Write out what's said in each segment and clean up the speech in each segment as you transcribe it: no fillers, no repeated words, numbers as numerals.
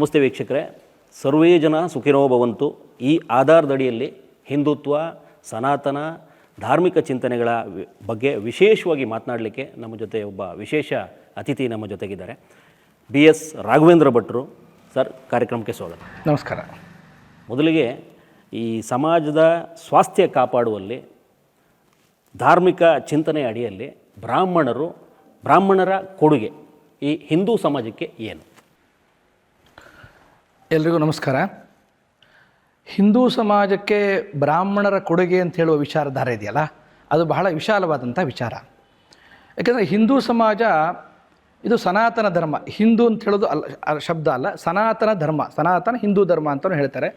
ನಮಸ್ತೆ ವೀಕ್ಷಕರೇ, ಸರ್ವೇ ಜನ ಸುಖಿನೋ ಭವಂತು. ಈ ಆಧಾರದಡಿಯಲ್ಲಿ ಹಿಂದುತ್ವ, ಸನಾತನ, ಧಾರ್ಮಿಕ ಚಿಂತನೆಗಳ ಬಗ್ಗೆ ವಿಶೇಷವಾಗಿ ಮಾತನಾಡಲಿಕ್ಕೆ ನಮ್ಮ ಜೊತೆ ಒಬ್ಬ ವಿಶೇಷ ಅತಿಥಿ ನಮ್ಮ ಜೊತೆಗಿದ್ದಾರೆ. BS ರಾಘವೇಂದ್ರ ಭಟ್ರು ಸರ್, ಕಾರ್ಯಕ್ರಮಕ್ಕೆ ಸ್ವಾಗತ. ನಮಸ್ಕಾರ. ಮೊದಲಿಗೆ ಈ ಸಮಾಜದ ಸ್ವಾಸ್ಥ್ಯ ಕಾಪಾಡುವಲ್ಲಿ ಧಾರ್ಮಿಕ ಚಿಂತನೆ ಅಡಿಯಲ್ಲಿ ಬ್ರಾಹ್ಮಣರ ಕೊಡುಗೆ ಈ ಹಿಂದೂ ಸಮಾಜಕ್ಕೆ ಏನು? ಎಲ್ರಿಗೂ ನಮಸ್ಕಾರ. ಹಿಂದೂ ಸಮಾಜಕ್ಕೆ ಬ್ರಾಹ್ಮಣರ ಕೊಡುಗೆ ಅಂತ ಹೇಳುವ ವಿಚಾರಧಾರೆ ಇದೆಯಲ್ಲ, ಅದು ಬಹಳ ವಿಶಾಲವಾದಂಥ ವಿಚಾರ. ಯಾಕೆಂದರೆ ಹಿಂದೂ ಸಮಾಜ ಇದು ಸನಾತನ ಧರ್ಮ. ಹಿಂದೂ ಅಂತ ಹೇಳೋದು ಶಬ್ದ ಅಲ್ಲ, ಸನಾತನ ಧರ್ಮ, ಸನಾತನ ಹಿಂದೂ ಧರ್ಮ ಅಂತಲೂ ಹೇಳ್ತಾರೆ.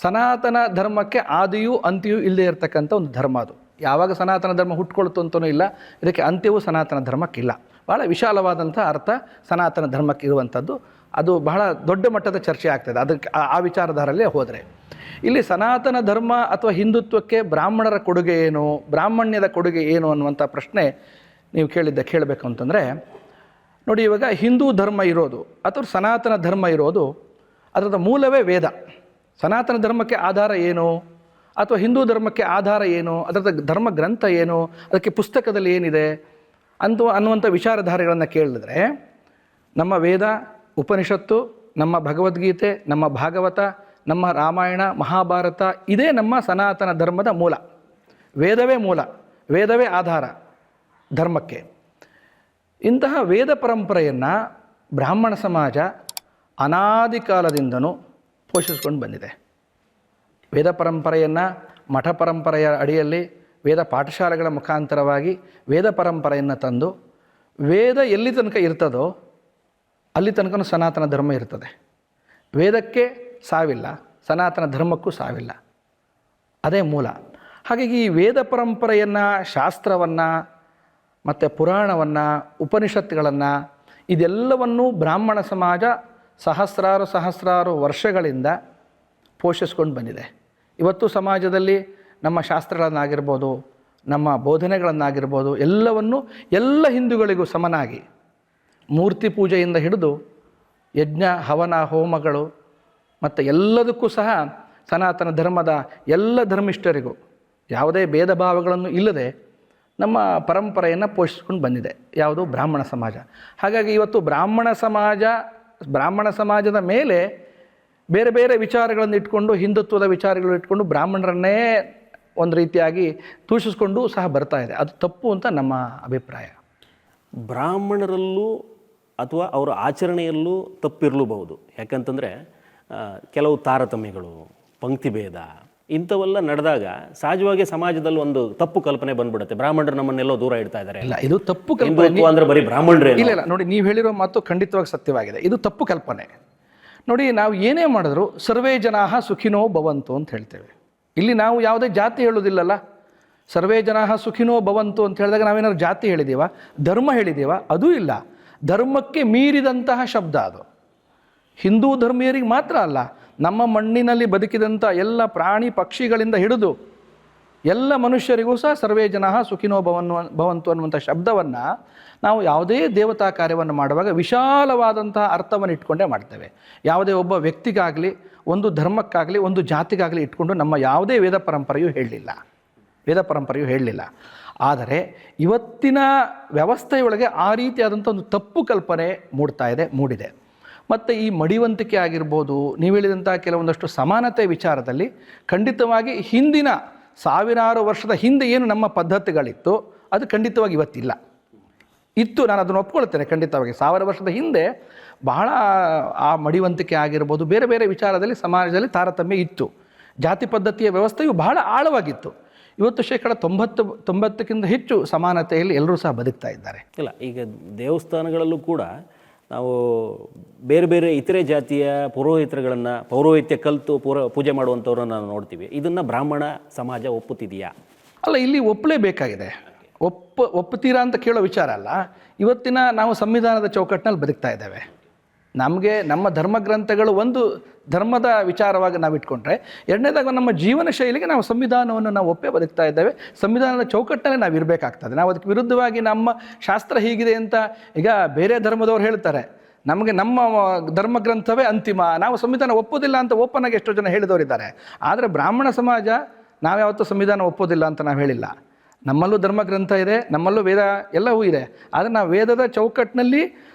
ಸನಾತನ ಧರ್ಮಕ್ಕೆ ಆದಿಯೂ ಅಂತ್ಯವೂ ಇಲ್ಲದೆ ಇರತಕ್ಕಂಥ ಒಂದು ಧರ್ಮ ಅದು. ಯಾವಾಗ ಸನಾತನ ಧರ್ಮ ಹುಟ್ಕೊಳ್ತು ಅಂತಲೂ ಇಲ್ಲ, ಇದಕ್ಕೆ ಅಂತ್ಯವೂ ಸನಾತನ ಧರ್ಮಕ್ಕಿಲ್ಲ. ಭಾಳ ವಿಶಾಲವಾದಂಥ ಅರ್ಥ ಸನಾತನ ಧರ್ಮಕ್ಕೆ ಇರುವಂಥದ್ದು. ಅದು ಬಹಳ ದೊಡ್ಡ ಮಟ್ಟದ ಚರ್ಚೆ ಆಗ್ತದೆ ಅದಕ್ಕೆ ಆ ವಿಚಾರಧಾರಲ್ಲೇ ಹೋದರೆ. ಇಲ್ಲಿ ಸನಾತನ ಧರ್ಮ ಅಥವಾ ಹಿಂದುತ್ವಕ್ಕೆ ಬ್ರಾಹ್ಮಣರ ಕೊಡುಗೆ ಏನು, ಬ್ರಾಹ್ಮಣ್ಯದ ಕೊಡುಗೆ ಏನು ಅನ್ನುವಂಥ ಪ್ರಶ್ನೆ ನೀವು ಕೇಳಬೇಕು ಅಂತಂದರೆ ನೋಡಿ, ಇವಾಗ ಹಿಂದೂ ಧರ್ಮ ಇರೋದು ಅಥವಾ ಸನಾತನ ಧರ್ಮ ಇರೋದು, ಅದರ ಮೂಲವೇ ವೇದ. ಸನಾತನ ಧರ್ಮಕ್ಕೆ ಆಧಾರ ಏನು ಅಥವಾ ಹಿಂದೂ ಧರ್ಮಕ್ಕೆ ಆಧಾರ ಏನು, ಅದರ ಧರ್ಮ ಗ್ರಂಥ ಏನು, ಅದಕ್ಕೆ ಪುಸ್ತಕದಲ್ಲಿ ಏನಿದೆ ಅನ್ನುವಂಥ ವಿಚಾರಧಾರೆಗಳನ್ನು ಕೇಳಿದ್ರೆ ನಮ್ಮ ವೇದ, ಉಪನಿಷತ್ತು, ನಮ್ಮ ಭಗವದ್ಗೀತೆ, ನಮ್ಮ ಭಾಗವತ, ನಮ್ಮ ರಾಮಾಯಣ, ಮಹಾಭಾರತ ಇದೇ ನಮ್ಮ ಸನಾತನ ಧರ್ಮದ ಮೂಲ. ವೇದವೇ ಮೂಲ, ವೇದವೇ ಆಧಾರ ಧರ್ಮಕ್ಕೆ. ಇಂತಹ ವೇದ ಪರಂಪರೆಯನ್ನು ಬ್ರಾಹ್ಮಣ ಸಮಾಜ ಅನಾದಿ ಕಾಲದಿಂದನೂ ಪೋಷಿಸ್ಕೊಂಡು ಬಂದಿದೆ. ವೇದ ಪರಂಪರೆಯನ್ನು ಮಠ ಪರಂಪರೆಯ ಅಡಿಯಲ್ಲಿ ವೇದ ಪಾಠಶಾಲೆಗಳ ಮುಖಾಂತರವಾಗಿ ವೇದ ಪರಂಪರೆಯನ್ನು ತಂದು, ವೇದ ಎಲ್ಲಿ ತನಕ ಇರ್ತದೋ ಅಲ್ಲಿ ತನಕ ಸನಾತನ ಧರ್ಮ ಇರ್ತದೆ. ವೇದಕ್ಕೆ ಸಾವಿಲ್ಲ, ಸನಾತನ ಧರ್ಮಕ್ಕೂ ಸಾವಿಲ್ಲ, ಅದೇ ಮೂಲ. ಹಾಗಾಗಿ ಈ ವೇದ ಪರಂಪರೆಯನ್ನು, ಶಾಸ್ತ್ರವನ್ನು ಮತ್ತು ಪುರಾಣವನ್ನು, ಉಪನಿಷತ್ತುಗಳನ್ನು ಇದೆಲ್ಲವನ್ನೂ ಬ್ರಾಹ್ಮಣ ಸಮಾಜ ಸಹಸ್ರಾರು ವರ್ಷಗಳಿಂದ ಪೋಷಿಸ್ಕೊಂಡು ಬಂದಿದೆ. ಇವತ್ತು ಸಮಾಜದಲ್ಲಿ ನಮ್ಮ ಶಾಸ್ತ್ರಗಳನ್ನಾಗಿರ್ಬೋದು, ನಮ್ಮ ಬೋಧನೆಗಳನ್ನಾಗಿರ್ಬೋದು ಎಲ್ಲವನ್ನು ಎಲ್ಲ ಹಿಂದೂಗಳಿಗೂ ಸಮನಾಗಿ ಮೂರ್ತಿ ಪೂಜೆಯಿಂದ ಹಿಡಿದು ಯಜ್ಞ ಹವನ ಹೋಮಗಳು ಮತ್ತು ಎಲ್ಲದಕ್ಕೂ ಸಹ ಸನಾತನ ಧರ್ಮದ ಎಲ್ಲ ಧರ್ಮಿಷ್ಠರಿಗೂ ಯಾವುದೇ ಭೇದ ಭಾವಗಳನ್ನು ಇಲ್ಲದೆ ನಮ್ಮ ಪರಂಪರೆಯನ್ನು ಪೋಷಿಸ್ಕೊಂಡು ಬಂದಿದೆ ಯಾವುದು ಬ್ರಾಹ್ಮಣ ಸಮಾಜ. ಹಾಗಾಗಿ ಇವತ್ತು ಬ್ರಾಹ್ಮಣ ಸಮಾಜದ ಮೇಲೆ ಬೇರೆ ಬೇರೆ ವಿಚಾರಗಳನ್ನು ಇಟ್ಕೊಂಡು, ಹಿಂದುತ್ವದ ವಿಚಾರಗಳನ್ನು ಇಟ್ಕೊಂಡು ಬ್ರಾಹ್ಮಣರನ್ನೇ ಒಂದು ರೀತಿಯಾಗಿ ದೂಷಿಸ್ಕೊಂಡು ಸಹ ಬರ್ತಾ ಇದೆ. ಅದು ತಪ್ಪು ಅಂತ ನಮ್ಮ ಅಭಿಪ್ರಾಯ. ಬ್ರಾಹ್ಮಣರಲ್ಲೂ ಅಥವಾ ಅವರ ಆಚರಣೆಯಲ್ಲೂ ತಪ್ಪಿರಲೂಬಹುದು. ಯಾಕಂತಂದರೆ ಕೆಲವು ತಾರತಮ್ಯಗಳು, ಪಂಕ್ತಿಭೇದ ಇಂಥವೆಲ್ಲ ನಡೆದಾಗ ಸಹಜವಾಗಿ ಸಮಾಜದಲ್ಲಿ ಒಂದು ತಪ್ಪು ಕಲ್ಪನೆ ಬಂದ್ಬಿಡುತ್ತೆ. ಬ್ರಾಹ್ಮಣರು ನಮ್ಮನ್ನೆಲ್ಲೋ ದೂರ ಇಡ್ತಾ ಇದ್ದಾರೆ. ಇಲ್ಲ, ಇದು ತಪ್ಪು ಕಲ್ಪನೆ. ಅಂದರೆ ಬರೀ ಬ್ರಾಹ್ಮಣರೇ ಇಲ್ಲ, ನೋಡಿ, ನೀವು ಹೇಳಿರೋ ಮಾತು ಖಂಡಿತವಾಗಿ ಸತ್ಯವಾಗಿದೆ. ಇದು ತಪ್ಪು ಕಲ್ಪನೆ. ನೋಡಿ, ನಾವು ಏನೇ ಮಾಡಿದ್ರು ಸರ್ವೇ ಜನಾಃ ಸುಖಿನೋ ಭವಂತು ಅಂತ ಹೇಳ್ತೇವೆ. ಇಲ್ಲಿ ನಾವು ಯಾವುದೇ ಜಾತಿ ಹೇಳೋದಿಲ್ಲಲ್ಲ. ಸರ್ವೇ ಜನಾಃ ಸುಖಿನೋ ಭವಂತು ಅಂತ ಹೇಳಿದಾಗ ನಾವೇನಾದ್ರು ಜಾತಿ ಹೇಳಿದ್ದೀವ, ಧರ್ಮ ಹೇಳಿದ್ದೀವ? ಅದೂ ಇಲ್ಲ. ಧರ್ಮಕ್ಕೆ ಮೀರಿದಂತಹ ಶಬ್ದ ಅದು. ಹಿಂದೂ ಧರ್ಮೀಯರಿಗೆ ಮಾತ್ರ ಅಲ್ಲ, ನಮ್ಮ ಮಣ್ಣಿನಲ್ಲಿ ಬದುಕಿದಂಥ ಎಲ್ಲ ಪ್ರಾಣಿ ಪಕ್ಷಿಗಳಿಂದ ಹಿಡಿದು ಎಲ್ಲ ಮನುಷ್ಯರಿಗೂ ಸಹ ಸರ್ವೇ ಜನಾಃ ಸುಖಿನೋ ಭವಂತು ಅನ್ನುವಂಥ ಶಬ್ದವನ್ನು ನಾವು ಯಾವುದೇ ದೇವತಾ ಕಾರ್ಯವನ್ನು ಮಾಡುವಾಗ ವಿಶಾಲವಾದಂತಹ ಅರ್ಥವನ್ನು ಇಟ್ಕೊಂಡೇ ಮಾಡ್ತೇವೆ. ಯಾವುದೇ ಒಬ್ಬ ವ್ಯಕ್ತಿಗಾಗಲಿ, ಒಂದು ಧರ್ಮಕ್ಕಾಗಲಿ, ಒಂದು ಜಾತಿಗಾಗಲಿ ಇಟ್ಕೊಂಡು ನಮ್ಮ ಯಾವುದೇ ವೇದ ಪರಂಪರೆಯೂ ಹೇಳಲಿಲ್ಲ. ಆದರೆ ಇವತ್ತಿನ ವ್ಯವಸ್ಥೆಯೊಳಗೆ ಆ ರೀತಿಯಾದಂಥ ಒಂದು ತಪ್ಪು ಕಲ್ಪನೆ ಮೂಡಿದೆ. ಮತ್ತು ಈ ಮಡಿವಂತಿಕೆ ಆಗಿರ್ಬೋದು, ನೀವು ಹೇಳಿದಂಥ ಕೆಲವೊಂದಷ್ಟು ಸಮಾನತೆ ವಿಚಾರದಲ್ಲಿ ಖಂಡಿತವಾಗಿ ಹಿಂದಿನ ಸಾವಿರಾರು ವರ್ಷದ ಹಿಂದೆ ಏನು ನಮ್ಮ ಪದ್ಧತಿಗಳಿತ್ತು ಅದು ಖಂಡಿತವಾಗಿ ಇವತ್ತಿಲ್ಲ. ನಾನು ಅದನ್ನು ಒಪ್ಕೊಳ್ತೇನೆ. ಖಂಡಿತವಾಗಿ 1000 ವರ್ಷದ ಹಿಂದೆ ಬಹಳ ಆ ಮಡಿವಂತಿಕೆ ಆಗಿರ್ಬೋದು, ಬೇರೆ ಬೇರೆ ವಿಚಾರದಲ್ಲಿ ಸಮಾಜದಲ್ಲಿ ತಾರತಮ್ಯ ಇತ್ತು. ಜಾತಿ ಪದ್ಧತಿಯ ವ್ಯವಸ್ಥೆಯು ಬಹಳ ಆಳವಾಗಿತ್ತು. ಇವತ್ತು 90% ಹೆಚ್ಚು ಸಮಾನತೆಯಲ್ಲಿ ಎಲ್ಲರೂ ಸಹ ಬದುಕ್ತಾ ಇದ್ದಾರೆ. ಇಲ್ಲ, ಈಗ ದೇವಸ್ಥಾನಗಳಲ್ಲೂ ಕೂಡ ನಾವು ಬೇರೆ ಬೇರೆ ಇತರೆ ಜಾತಿಯ ಪೌರೋಹಿತ್ಯ ಕಲಿತು ಪೂಜೆ ಮಾಡುವಂಥವ್ರನ್ನ ನಾವು ನೋಡ್ತೀವಿ. ಇದನ್ನು ಬ್ರಾಹ್ಮಣ ಸಮಾಜ ಒಪ್ಪುತ್ತಿದೆಯಾ? ಅಲ್ಲ, ಇಲ್ಲಿ ಒಪ್ಪಲೇಬೇಕಾಗಿದೆ. ಒಪ್ಪುತ್ತೀರಾ ಅಂತ ಕೇಳೋ ವಿಚಾರ ಅಲ್ಲ. ಇವತ್ತಿನ ನಾವು ಸಂವಿಧಾನದ ಚೌಕಟ್ಟಿನಲ್ಲಿ ಬದುಕ್ತಾ ಇದ್ದೇವೆ. ನಮಗೆ ನಮ್ಮ ಧರ್ಮಗ್ರಂಥಗಳು ಒಂದು ಧರ್ಮದ ವಿಚಾರವಾಗಿ ನಾವು ಇಟ್ಕೊಂಡ್ರೆ, ಎರಡನೇದಾಗ ನಮ್ಮ ಜೀವನ ಶೈಲಿಗೆ ನಾವು ಸಂವಿಧಾನವನ್ನು ನಾವು ಒಪ್ಪೇ ಬದುಕ್ತಾ ಇದ್ದೇವೆ. ಸಂವಿಧಾನದ ಚೌಕಟ್ಟಲ್ಲೇ ನಾವು ಇರಬೇಕಾಗ್ತದೆ. ನಾವು ಅದಕ್ಕೆ ವಿರುದ್ಧವಾಗಿ ನಮ್ಮ ಶಾಸ್ತ್ರ ಹೀಗಿದೆ ಅಂತ ಈಗ ಬೇರೆ ಧರ್ಮದವ್ರು ಹೇಳ್ತಾರೆ, ನಮಗೆ ನಮ್ಮ ಧರ್ಮಗ್ರಂಥವೇ ಅಂತಿಮ, ನಾವು ಸಂವಿಧಾನ ಒಪ್ಪೋದಿಲ್ಲ ಅಂತ ಓಪನ್ ಆಗಿ ಎಷ್ಟೋ ಜನ ಹೇಳಿದವರಿದ್ದಾರೆ. ಆದರೆ ಬ್ರಾಹ್ಮಣ ಸಮಾಜ ನಾವ್ಯಾವತ್ತೂ ಸಂವಿಧಾನ ಒಪ್ಪೋದಿಲ್ಲ ಅಂತ ನಾವು ಹೇಳಿಲ್ಲ. ನಮ್ಮಲ್ಲೂ ಧರ್ಮಗ್ರಂಥ ಇದೆ, ನಮ್ಮಲ್ಲೂ ವೇದ ಎಲ್ಲವೂ ಇದೆ. ಆದರೆ ನಾವು ವೇದದ ಚೌಕಟ್ಟಿನಲ್ಲಿ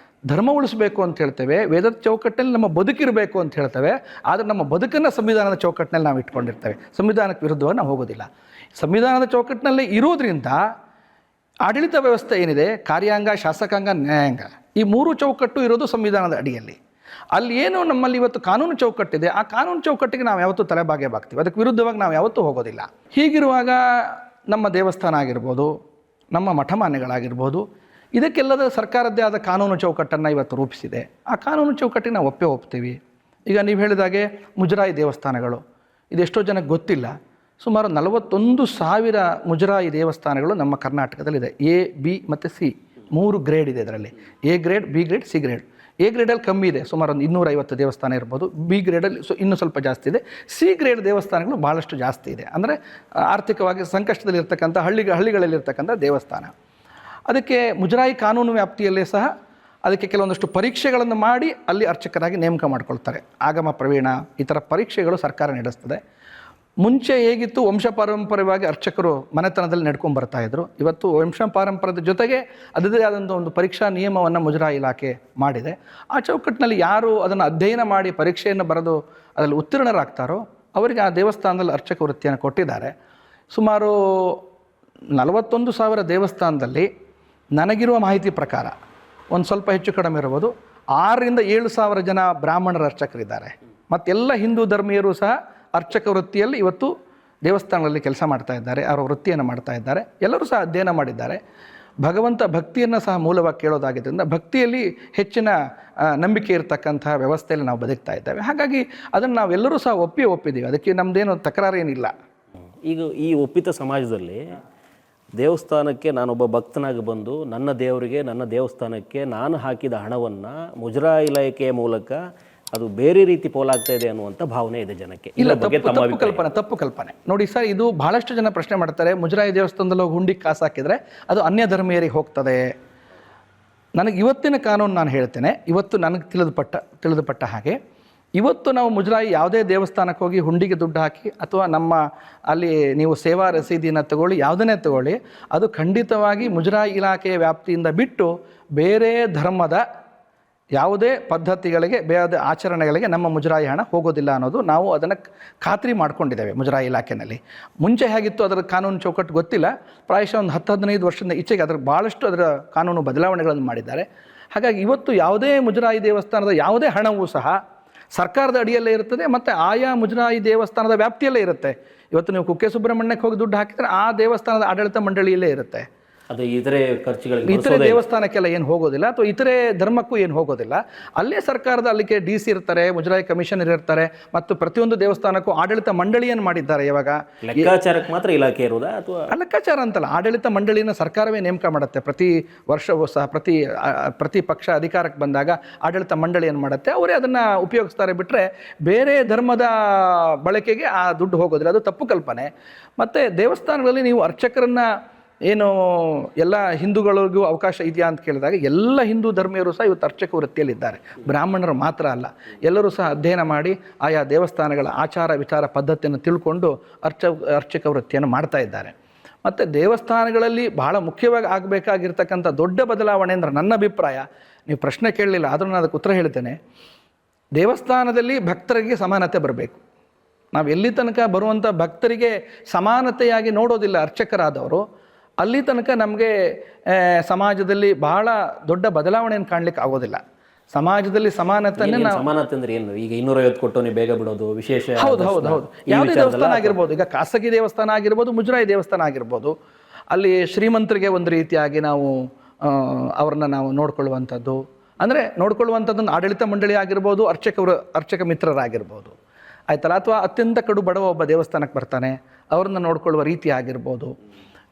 ಧರ್ಮ ಉಳಿಸಬೇಕು ಅಂತ ಹೇಳ್ತೇವೆ, ವೇದದ ಚೌಕಟ್ಟಿನಲ್ಲಿ ನಮ್ಮ ಬದುಕಿರಬೇಕು ಅಂತ ಹೇಳ್ತೇವೆ. ಆದರೆ ನಮ್ಮ ಬದುಕನ್ನು ಸಂವಿಧಾನದ ಚೌಕಟ್ಟಿನಲ್ಲಿ ನಾವು ಇಟ್ಕೊಂಡಿರ್ತೇವೆ. ಸಂವಿಧಾನಕ್ಕೆ ವಿರುದ್ಧವಾಗಿ ನಾವು ಹೋಗೋದಿಲ್ಲ. ಸಂವಿಧಾನದ ಚೌಕಟ್ಟಿನಲ್ಲಿ ಇರೋದ್ರಿಂದ ಆಡಳಿತ ವ್ಯವಸ್ಥೆ ಏನಿದೆ, ಕಾರ್ಯಾಂಗ, ಶಾಸಕಾಂಗ, ನ್ಯಾಯಾಂಗ, ಈ ಮೂರು ಚೌಕಟ್ಟು ಇರೋದು ಸಂವಿಧಾನದ ಅಡಿಯಲ್ಲಿ. ಅಲ್ಲಿ ಏನು ನಮ್ಮಲ್ಲಿ ಇವತ್ತು ಕಾನೂನು ಚೌಕಟ್ಟಿದೆ, ಆ ಕಾನೂನು ಚೌಕಟ್ಟಿಗೆ ನಾವು ಯಾವತ್ತೂ ತಲೆಬಾಗೇಬಾಗ್ತೀವಿ, ಅದಕ್ಕೆ ವಿರುದ್ಧವಾಗಿ ನಾವು ಯಾವತ್ತೂ ಹೋಗೋದಿಲ್ಲ. ಹೀಗಿರುವಾಗ ನಮ್ಮ ದೇವಸ್ಥಾನ ಆಗಿರ್ಬೋದು, ನಮ್ಮ ಮಠಮಾನ್ಯಗಳಾಗಿರ್ಬೋದು, ಇದಕ್ಕೆಲ್ಲದ ಸರ್ಕಾರದ್ದೇ ಆದ ಕಾನೂನು ಚೌಕಟ್ಟನ್ನು ಇವತ್ತು ರೂಪಿಸಿದೆ. ಆ ಕಾನೂನು ಚೌಕಟ್ಟಿಗೆ ನಾವು ಒಪ್ತೀವಿ. ಈಗ ನೀವು ಹೇಳಿದಾಗೆ ಮುಜರಾಯಿ ದೇವಸ್ಥಾನಗಳು, ಇದೆಷ್ಟೋ ಜನಕ್ಕೆ ಗೊತ್ತಿಲ್ಲ. ಸುಮಾರು 41,000 ಮುಜರಾಯಿ ದೇವಸ್ಥಾನಗಳು ನಮ್ಮ ಕರ್ನಾಟಕದಲ್ಲಿದೆ. ಎ, ಬಿ ಮತ್ತು ಸಿ 3 ಗ್ರೇಡ್ ಇದೆ ಇದರಲ್ಲಿ. A grade, B grade, C grade. A ಗ್ರೇಡಲ್ಲಿ ಕಮ್ಮಿ ಇದೆ, ಸುಮಾರು ಒಂದು 250 ದೇವಸ್ಥಾನ ಇರ್ಬೋದು. ಬಿ ಗ್ರೇಡಲ್ಲಿ ಇನ್ನೂ ಸ್ವಲ್ಪ ಜಾಸ್ತಿ ಇದೆ. ಸಿ ಗ್ರೇಡ್ ದೇವಸ್ಥಾನಗಳು ಭಾಳಷ್ಟು ಜಾಸ್ತಿ ಇದೆ. ಅಂದರೆ ಆರ್ಥಿಕವಾಗಿ ಸಂಕಷ್ಟದಲ್ಲಿರ್ತಕ್ಕಂಥ ಹಳ್ಳಿಗಳಲ್ಲಿರ್ತಕ್ಕಂಥ ದೇವಸ್ಥಾನ. ಅದಕ್ಕೆ ಮುಜರಾಯಿ ಕಾನೂನು ವ್ಯಾಪ್ತಿಯಲ್ಲೇ ಸಹ ಅದಕ್ಕೆ ಕೆಲವೊಂದಷ್ಟು ಪರೀಕ್ಷೆಗಳನ್ನು ಮಾಡಿ ಅಲ್ಲಿ ಅರ್ಚಕರಾಗಿ ನೇಮಕ ಮಾಡ್ಕೊಳ್ತಾರೆ. ಆಗಮ ಪ್ರವೀಣ ಈ ಥರ ಪರೀಕ್ಷೆಗಳು ಸರ್ಕಾರ ನಡೆಸ್ತದೆ. ಮುಂಚೆ ಹೇಗಿತ್ತು, ವಂಶಪಾರಂಪರ್ಯವಾಗಿ ಅರ್ಚಕರು ಮನೆತನದಲ್ಲಿ ನಡ್ಕೊಂಡು ಬರ್ತಾಯಿದ್ರು. ಇವತ್ತು ವಂಶಪಾರಂಪರ್ಯದ ಜೊತೆಗೆ ಅದರದೇ ಆದಂಥ ಒಂದು ಪರೀಕ್ಷಾ ನಿಯಮವನ್ನು ಮುಜರಾಯಿ ಇಲಾಖೆ ಮಾಡಿದೆ. ಆ ಚೌಕಟ್ಟಿನಲ್ಲಿ ಯಾರು ಅದನ್ನು ಅಧ್ಯಯನ ಮಾಡಿ ಪರೀಕ್ಷೆಯನ್ನು ಬರೆದು ಅದರಲ್ಲಿ ಉತ್ತೀರ್ಣರಾಗ್ತಾರೋ ಅವರಿಗೆ ಆ ದೇವಸ್ಥಾನದಲ್ಲಿ ಅರ್ಚಕ ವೃತ್ತಿಯನ್ನು ಕೊಟ್ಟಿದ್ದಾರೆ. ಸುಮಾರು 41,000 ದೇವಸ್ಥಾನದಲ್ಲಿ ನನಗಿರುವ ಮಾಹಿತಿ ಪ್ರಕಾರ ಒಂದು ಸ್ವಲ್ಪ ಹೆಚ್ಚು ಕಡಿಮೆ ಇರ್ಬೋದು 6,000 to 7,000 ಜನ ಬ್ರಾಹ್ಮಣರ ಅರ್ಚಕರಿದ್ದಾರೆ. ಮತ್ತೆಲ್ಲ ಹಿಂದೂ ಧರ್ಮೀಯರು ಸಹ ಅರ್ಚಕ ವೃತ್ತಿಯಲ್ಲಿ ಇವತ್ತು ದೇವಸ್ಥಾನಗಳಲ್ಲಿ ಕೆಲಸ ಮಾಡ್ತಾ ಇದ್ದಾರೆ, ಅವರ ವೃತ್ತಿಯನ್ನು ಮಾಡ್ತಾ ಇದ್ದಾರೆ. ಎಲ್ಲರೂ ಸಹ ಅಧ್ಯಯನ ಮಾಡಿದ್ದಾರೆ. ಭಗವಂತ ಭಕ್ತಿಯನ್ನು ಸಹ ಮೂಲವಾಗಿ ಕೇಳೋದಾಗಿದ್ದರಿಂದ ಭಕ್ತಿಯಲ್ಲಿ ಹೆಚ್ಚಿನ ನಂಬಿಕೆ ಇರತಕ್ಕಂತಹ ವ್ಯವಸ್ಥೆಯಲ್ಲಿ ನಾವು ಬದುಕ್ತಾ ಇದ್ದೇವೆ. ಹಾಗಾಗಿ ಅದನ್ನು ನಾವೆಲ್ಲರೂ ಸಹ ಒಪ್ಪಿದ್ದೀವಿ. ಅದಕ್ಕೆ ನಮ್ಮದೇನು ತಕರಾರೇನಿಲ್ಲ. ಈಗ ಈ ಒಪ್ಪಿತ ಸಮಾಜದಲ್ಲಿ ದೇವಸ್ಥಾನಕ್ಕೆ ನಾನೊಬ್ಬ ಭಕ್ತನಾಗಿ ಬಂದು ನನ್ನ ದೇವರಿಗೆ, ನನ್ನ ದೇವಸ್ಥಾನಕ್ಕೆ ನಾನು ಹಾಕಿದ ಹಣವನ್ನು ಮುಜರಾಯಿ ಇಲಾಖೆಯ ಮೂಲಕ ಅದು ಬೇರೆ ರೀತಿ ಪೋಲಾಗ್ತಾ ಇದೆ ಅನ್ನುವಂಥ ಭಾವನೆ ಇದೆ ಜನಕ್ಕೆ. ಇಲ್ಲ, ತಪ್ಪು ಕಲ್ಪನೆ ನೋಡಿ ಸರ್. ಇದು ಬಹಳಷ್ಟು ಜನ ಪ್ರಶ್ನೆ ಮಾಡ್ತಾರೆ, ಮುಜರಾಯಿ ದೇವಸ್ಥಾನದಲ್ಲಿ ಹೋಗಿ ಹುಂಡಿಗೆ ಕಾಸು ಹಾಕಿದರೆ ಅದು ಅನ್ಯ ಧರ್ಮೀಯರಿಗೆ ಹೋಗ್ತದೆ. ನನಗೆ ಇವತ್ತಿನ ಕಾನೂನು ನಾನು ಹೇಳ್ತೇನೆ, ಇವತ್ತು ನನಗೆ ತಿಳಿದುಪಟ್ಟ ಹಾಗೆ ಇವತ್ತು ನಾವು ಮುಜರಾಯಿ ಯಾವುದೇ ದೇವಸ್ಥಾನಕ್ಕೆ ಹೋಗಿ ಹುಂಡಿಗೆ ದುಡ್ಡು ಹಾಕಿ ಅಥವಾ ನಮ್ಮ ಅಲ್ಲಿ ನೀವು ಸೇವಾ ರಸೀದಿನ ತಗೊಳ್ಳಿ, ಯಾವುದನ್ನೇ ತಗೊಳ್ಳಿ, ಅದು ಖಂಡಿತವಾಗಿ ಮುಜರಾಯಿ ಇಲಾಖೆಯ ವ್ಯಾಪ್ತಿಯಿಂದ ಬಿಟ್ಟು ಬೇರೆ ಧರ್ಮದ ಯಾವುದೇ ಪದ್ಧತಿಗಳಿಗೆ, ಬೇರೆ ಆಚರಣೆಗಳಿಗೆ ನಮ್ಮ ಮುಜರಾಯಿ ಹಣ ಹೋಗೋದಿಲ್ಲ ಅನ್ನೋದು ನಾವು ಅದನ್ನು ಖಾತ್ರಿ ಮಾಡ್ಕೊಂಡಿದ್ದೇವೆ ಮುಜರಾಯಿ ಇಲಾಖೆಯಲ್ಲಿ. ಮುಂಚೆ ಹೇಗಿತ್ತು ಅದರ ಕಾನೂನು ಚೌಕಟ್ಟು ಗೊತ್ತಿಲ್ಲ, ಪ್ರಾಯಶಃ ಒಂದು 10-15 ವರ್ಷದಿಂದ ಈಚೆಗೆ ಅದರ ಭಾಳಷ್ಟು ಅದರ ಕಾನೂನು ಬದಲಾವಣೆಗಳನ್ನು ಮಾಡಿದ್ದಾರೆ. ಹಾಗಾಗಿ ಇವತ್ತು ಯಾವುದೇ ಮುಜರಾಯಿ ದೇವಸ್ಥಾನದ ಯಾವುದೇ ಹಣವೂ ಸಹ ಸರ್ಕಾರದ ಅಡಿಯಲ್ಲೇ ಇರ್ತದೆ ಮತ್ತು ಆಯಾ ಮುಜರಾಯಿ ದೇವಸ್ಥಾನದ ವ್ಯಾಪ್ತಿಯಲ್ಲೇ ಇರುತ್ತೆ. ಇವತ್ತು ನೀವು ಕುಕ್ಕೆ ಸುಬ್ರಹ್ಮಣ್ಯಕ್ಕೆ ಹೋಗಿ ದುಡ್ಡು ಹಾಕಿದರೆ ಆ ದೇವಸ್ಥಾನದ ಆಡಳಿತ ಮಂಡಳಿಯಲ್ಲೇ ಇರುತ್ತೆ. ಅದು ಇತರೆ ಖರ್ಚುಗಳಿಗೆ, ಇತರೆ ದೇವಸ್ಥಾನಕ್ಕೆಲ್ಲ ಏನು ಹೋಗೋದಿಲ್ಲ ಅಥವಾ ಇತರೆ ಧರ್ಮಕ್ಕೂ ಏನು ಹೋಗೋದಿಲ್ಲ. ಅಲ್ಲೇ ಸರ್ಕಾರದ ಅಲ್ಲಿಗೆ DC ಇರ್ತಾರೆ, ಮುಜರಾಯಿ ಕಮಿಷನರ್ ಇರ್ತಾರೆ ಮತ್ತು ಪ್ರತಿಯೊಂದು ದೇವಸ್ಥಾನಕ್ಕೂ ಆಡಳಿತ ಮಂಡಳಿಯನ್ನು ಮಾಡಿದ್ದಾರೆ. ಇವಾಗ ಲೆಕ್ಕಾಚಾರಕ್ಕೆ ಮಾತ್ರ ಇಲಾಖೆ ಇರೋದಾ ಅಥವಾ ಲೆಕ್ಕಾಚಾರ ಅಂತಲ್ಲ, ಆಡಳಿತ ಮಂಡಳಿನ ಸರ್ಕಾರವೇ ನೇಮಕ ಮಾಡುತ್ತೆ. ಪ್ರತಿ ವರ್ಷವೂ ಸಹ ಪ್ರತಿ ಪಕ್ಷ ಅಧಿಕಾರಕ್ಕೆ ಬಂದಾಗ ಆಡಳಿತ ಮಂಡಳಿಯನ್ನು ಮಾಡುತ್ತೆ, ಅವರೇ ಅದನ್ನು ಉಪಯೋಗಿಸ್ತಾರೆ. ಬಿಟ್ಟರೆ ಬೇರೆ ಧರ್ಮದ ಬಳಕೆಗೆ ಆ ದುಡ್ಡು ಹೋಗೋದಿಲ್ಲ. ಅದು ತಪ್ಪು ಕಲ್ಪನೆ. ಮತ್ತು ದೇವಸ್ಥಾನಗಳಲ್ಲಿ ನೀವು ಅರ್ಚಕರನ್ನು ಏನು ಎಲ್ಲ ಹಿಂದೂಗಳಿಗೂ ಅವಕಾಶ ಇದೆಯಾ ಅಂತ ಕೇಳಿದಾಗ ಎಲ್ಲ ಹಿಂದೂ ಧರ್ಮೀಯರು ಸಹ ಇವತ್ತು ಅರ್ಚಕ ವೃತ್ತಿಯಲ್ಲಿದ್ದಾರೆ. ಬ್ರಾಹ್ಮಣರು ಮಾತ್ರ ಅಲ್ಲ, ಎಲ್ಲರೂ ಸಹ ಅಧ್ಯಯನ ಮಾಡಿ ಆಯಾ ದೇವಸ್ಥಾನಗಳ ಆಚಾರ ವಿಚಾರ ಪದ್ಧತಿಯನ್ನು ತಿಳ್ಕೊಂಡು ಅರ್ಚಕ ವೃತ್ತಿಯನ್ನು ಮಾಡ್ತಾ ಇದ್ದಾರೆ. ಮತ್ತು ದೇವಸ್ಥಾನಗಳಲ್ಲಿ ಬಹಳ ಮುಖ್ಯವಾಗಿ ಆಗಬೇಕಾಗಿರ್ತಕ್ಕಂಥ ದೊಡ್ಡ ಬದಲಾವಣೆ ಅಂದರೆ ನನ್ನ ಅಭಿಪ್ರಾಯ, ನೀವು ಪ್ರಶ್ನೆ ಕೇಳಲಿಲ್ಲ ಆದರೂ ನಾನು ಅದಕ್ಕೆ ಉತ್ತರ ಹೇಳ್ತೇನೆ. ದೇವಸ್ಥಾನದಲ್ಲಿ ಭಕ್ತರಿಗೆ ಸಮಾನತೆ ಬರಬೇಕು. ನಾವು ಎಲ್ಲಿ ತನಕ ಬರುವಂಥ ಭಕ್ತರಿಗೆ ಸಮಾನತೆಯಾಗಿ ನೋಡೋದಿಲ್ಲ ಅರ್ಚಕರಾದವರು, ಅಲ್ಲಿ ತನಕ ನಮಗೆ ಸಮಾಜದಲ್ಲಿ ಬಹಳ ದೊಡ್ಡ ಬದಲಾವಣೆಯನ್ನು ಕಾಣಲಿಕ್ಕೆ ಆಗೋದಿಲ್ಲ. ಸಮಾಜದಲ್ಲಿ ಸಮಾನತೆಯನ್ನು ನಾವು, ಸಮಾನತೆ ಅಂದ್ರೆ ಏನು? ಈಗ 250 ಕೊಟ್ಟು ನೀವು ಬೇಗ ಬಿಡೋದು ವಿಶೇಷ? ಹೌದು. ಯಾವುದೇ ದೇವಸ್ಥಾನ ಆಗಿರ್ಬೋದು, ಈಗ ಖಾಸಗಿ ದೇವಸ್ಥಾನ ಆಗಿರ್ಬೋದು, ಮುಜರಾಯಿ ದೇವಸ್ಥಾನ ಆಗಿರ್ಬೋದು, ಅಲ್ಲಿ ಶ್ರೀಮಂತರಿಗೆ ಒಂದು ರೀತಿಯಾಗಿ ನಾವು ಅವ್ರನ್ನ ನಾವು ನೋಡ್ಕೊಳ್ಳುವಂಥದ್ದು, ಅಂದರೆ ನೋಡ್ಕೊಳ್ಳುವಂಥದ್ದನ್ನು ಆಡಳಿತ ಮಂಡಳಿ ಆಗಿರ್ಬೋದು, ಅರ್ಚಕ ಮಿತ್ರರಾಗಿರ್ಬೋದು, ಆಯ್ತಲ್ಲ. ಅಥವಾ ಅತ್ಯಂತ ಕಡು ಬಡವ ಒಬ್ಬ ದೇವಸ್ಥಾನಕ್ಕೆ ಬರ್ತಾನೆ, ಅವ್ರನ್ನ ನೋಡ್ಕೊಳ್ಳುವ ರೀತಿ ಆಗಿರ್ಬೋದು.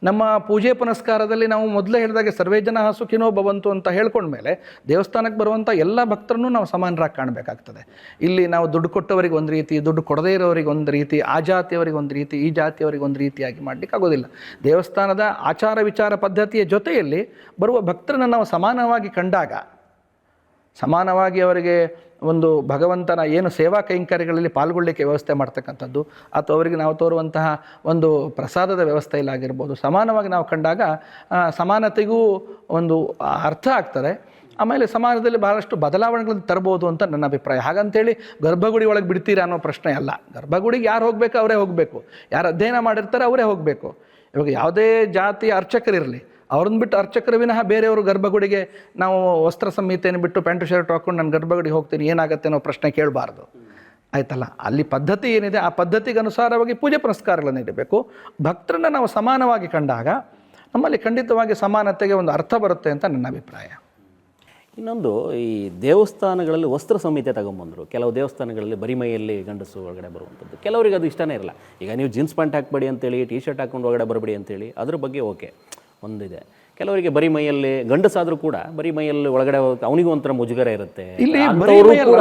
ನಮ್ಮ ಪೂಜೆ ಪುನಸ್ಕಾರದಲ್ಲಿ ನಾವು ಮೊದಲೇ ಹೇಳಿದಾಗೆ ಸರ್ವೇ ಜನ ಸುಖಿನೋ ಭವಂತು ಅಂತ ಹೇಳ್ಕೊಂಡ್ಮೇಲೆ ದೇವಸ್ಥಾನಕ್ಕೆ ಬರುವಂಥ ಎಲ್ಲ ಭಕ್ತರನ್ನು ನಾವು ಸಮಾನರಾಗಿ ಕಾಣಬೇಕಾಗ್ತದೆ. ಇಲ್ಲಿ ನಾವು ದುಡ್ಡು ಕೊಟ್ಟವರಿಗೆ ಒಂದು ರೀತಿ, ದುಡ್ಡು ಕೊಡದೇ ಇರೋರಿಗೆ ಒಂದು ರೀತಿ, ಆ ಜಾತಿಯವರಿಗೆ ಒಂದು ರೀತಿ, ಈ ಜಾತಿಯವರಿಗೆ ಒಂದು ರೀತಿಯಾಗಿ ಮಾಡಲಿಕ್ಕೆ ಆಗೋದಿಲ್ಲ. ದೇವಸ್ಥಾನದ ಆಚಾರ ವಿಚಾರ ಪದ್ಧತಿಯ ಜೊತೆಯಲ್ಲಿ ಬರುವ ಭಕ್ತರನ್ನು ನಾವು ಸಮಾನವಾಗಿ ಕಂಡಾಗ ಸಮಾನವಾಗಿ ಅವರಿಗೆ ಒಂದು ಭಗವಂತನ ಏನು ಸೇವಾ ಕೈಂಕರ್ಯಗಳಲ್ಲಿ ಪಾಲ್ಗೊಳ್ಳಿಕ್ಕೆ ವ್ಯವಸ್ಥೆ ಮಾಡ್ತಕ್ಕಂಥದ್ದು, ಅಥವಾ ಅವರಿಗೆ ನಾವು ತೋರುವಂತಹ ಒಂದು ಪ್ರಸಾದದ ವ್ಯವಸ್ಥೆಯಲ್ಲಾಗಿರ್ಬೋದು, ಸಮಾನವಾಗಿ ನಾವು ಕಂಡಾಗ ಸಮಾನತೆಗೂ ಒಂದು ಅರ್ಥ ಆಗ್ತದೆ. ಆಮೇಲೆ ಸಮಾಜದಲ್ಲಿ ಬಹಳಷ್ಟು ಬದಲಾವಣೆಗಳನ್ನು ತರ್ಬೋದು ಅಂತ ನನ್ನ ಅಭಿಪ್ರಾಯ. ಹಾಗಂತೇಳಿ ಗರ್ಭಗುಡಿ ಒಳಗೆ ಬಿಡ್ತೀರಾ ಅನ್ನೋ ಪ್ರಶ್ನೆ ಅಲ್ಲ. ಗರ್ಭಗುಡಿಗೆ ಯಾರು ಹೋಗಬೇಕು ಅವರೇ ಹೋಗಬೇಕು, ಯಾರು ಅಧ್ಯಯನ ಮಾಡಿರ್ತಾರೆ ಅವರೇ ಹೋಗಬೇಕು. ಇವಾಗ ಯಾವುದೇ ಜಾತಿಯ ಅರ್ಚಕರಿರಲಿ, ಅವ್ರನ್ನ ಬಿಟ್ಟು ಅರ್ಚಕರು ವಿನಃ ಬೇರೆಯವರು ಗರ್ಭಗುಡಿಗೆ ನಾವು ವಸ್ತ್ರ ಸಂಹಿತೆಯನ್ನು ಬಿಟ್ಟು ಪ್ಯಾಂಟು ಶರ್ಟ್ ಹಾಕ್ಕೊಂಡು ನಾನು ಗರ್ಭಗುಡಿಗೆ ಹೋಗ್ತೀನಿ ಏನಾಗುತ್ತೆ ಅನ್ನೋ ಪ್ರಶ್ನೆ ಕೇಳಬಾರ್ದು, ಆಯ್ತಲ್ಲ. ಅಲ್ಲಿ ಪದ್ಧತಿ ಏನಿದೆ ಆ ಪದ್ಧತಿಗೆ ಅನುಸಾರವಾಗಿ ಪೂಜೆ ಪುನಸ್ಕಾರಗಳನ್ನು ಇಡಬೇಕು. ಭಕ್ತರನ್ನ ನಾವು ಸಮಾನವಾಗಿ ಕಂಡಾಗ ನಮ್ಮಲ್ಲಿ ಖಂಡಿತವಾಗಿ ಸಮಾನತೆಗೆ ಒಂದು ಅರ್ಥ ಬರುತ್ತೆ ಅಂತ ನನ್ನ ಅಭಿಪ್ರಾಯ. ಇನ್ನೊಂದು, ಈ ದೇವಸ್ಥಾನಗಳಲ್ಲಿ ವಸ್ತ್ರ ಸಂಹಿತೆ ತಗೊಂಬಂದರು. ಕೆಲವು ದೇವಸ್ಥಾನಗಳಲ್ಲಿ ಬರಿ ಮೈಯಲ್ಲಿ ಗಂಡಸು ಒಳಗಡೆ ಬರುವಂಥದ್ದು, ಕೆಲವರಿಗೆ ಅದು ಇಷ್ಟನೇ ಇರಲ್ಲ. ಈಗ ನೀವು ಜೀನ್ಸ್ ಪ್ಯಾಂಟ್ ಹಾಕಬೇಡಿ ಅಂತೇಳಿ, ಟೀ ಶರ್ಟ್ ಹಾಕೊಂಡು ಒಳಗಡೆ ಬರಬೇಡಿ ಅಂತೇಳಿ, ಅದ್ರ ಬಗ್ಗೆ ಓಕೆ ಒಂದಿದೆ. ಕೆಲವರಿಗೆ ಬರಿ ಮೈಯಲ್ಲಿ ಗಂಡಸಾದರೂ ಕೂಡ ಬರಿ ಮೈಯಲ್ಲಿ ಒಳಗಡೆ ಅವನಿಗೂ ಒಂಥರ ಮುಜುಗರ ಇರುತ್ತೆ. ಇಲ್ಲಿ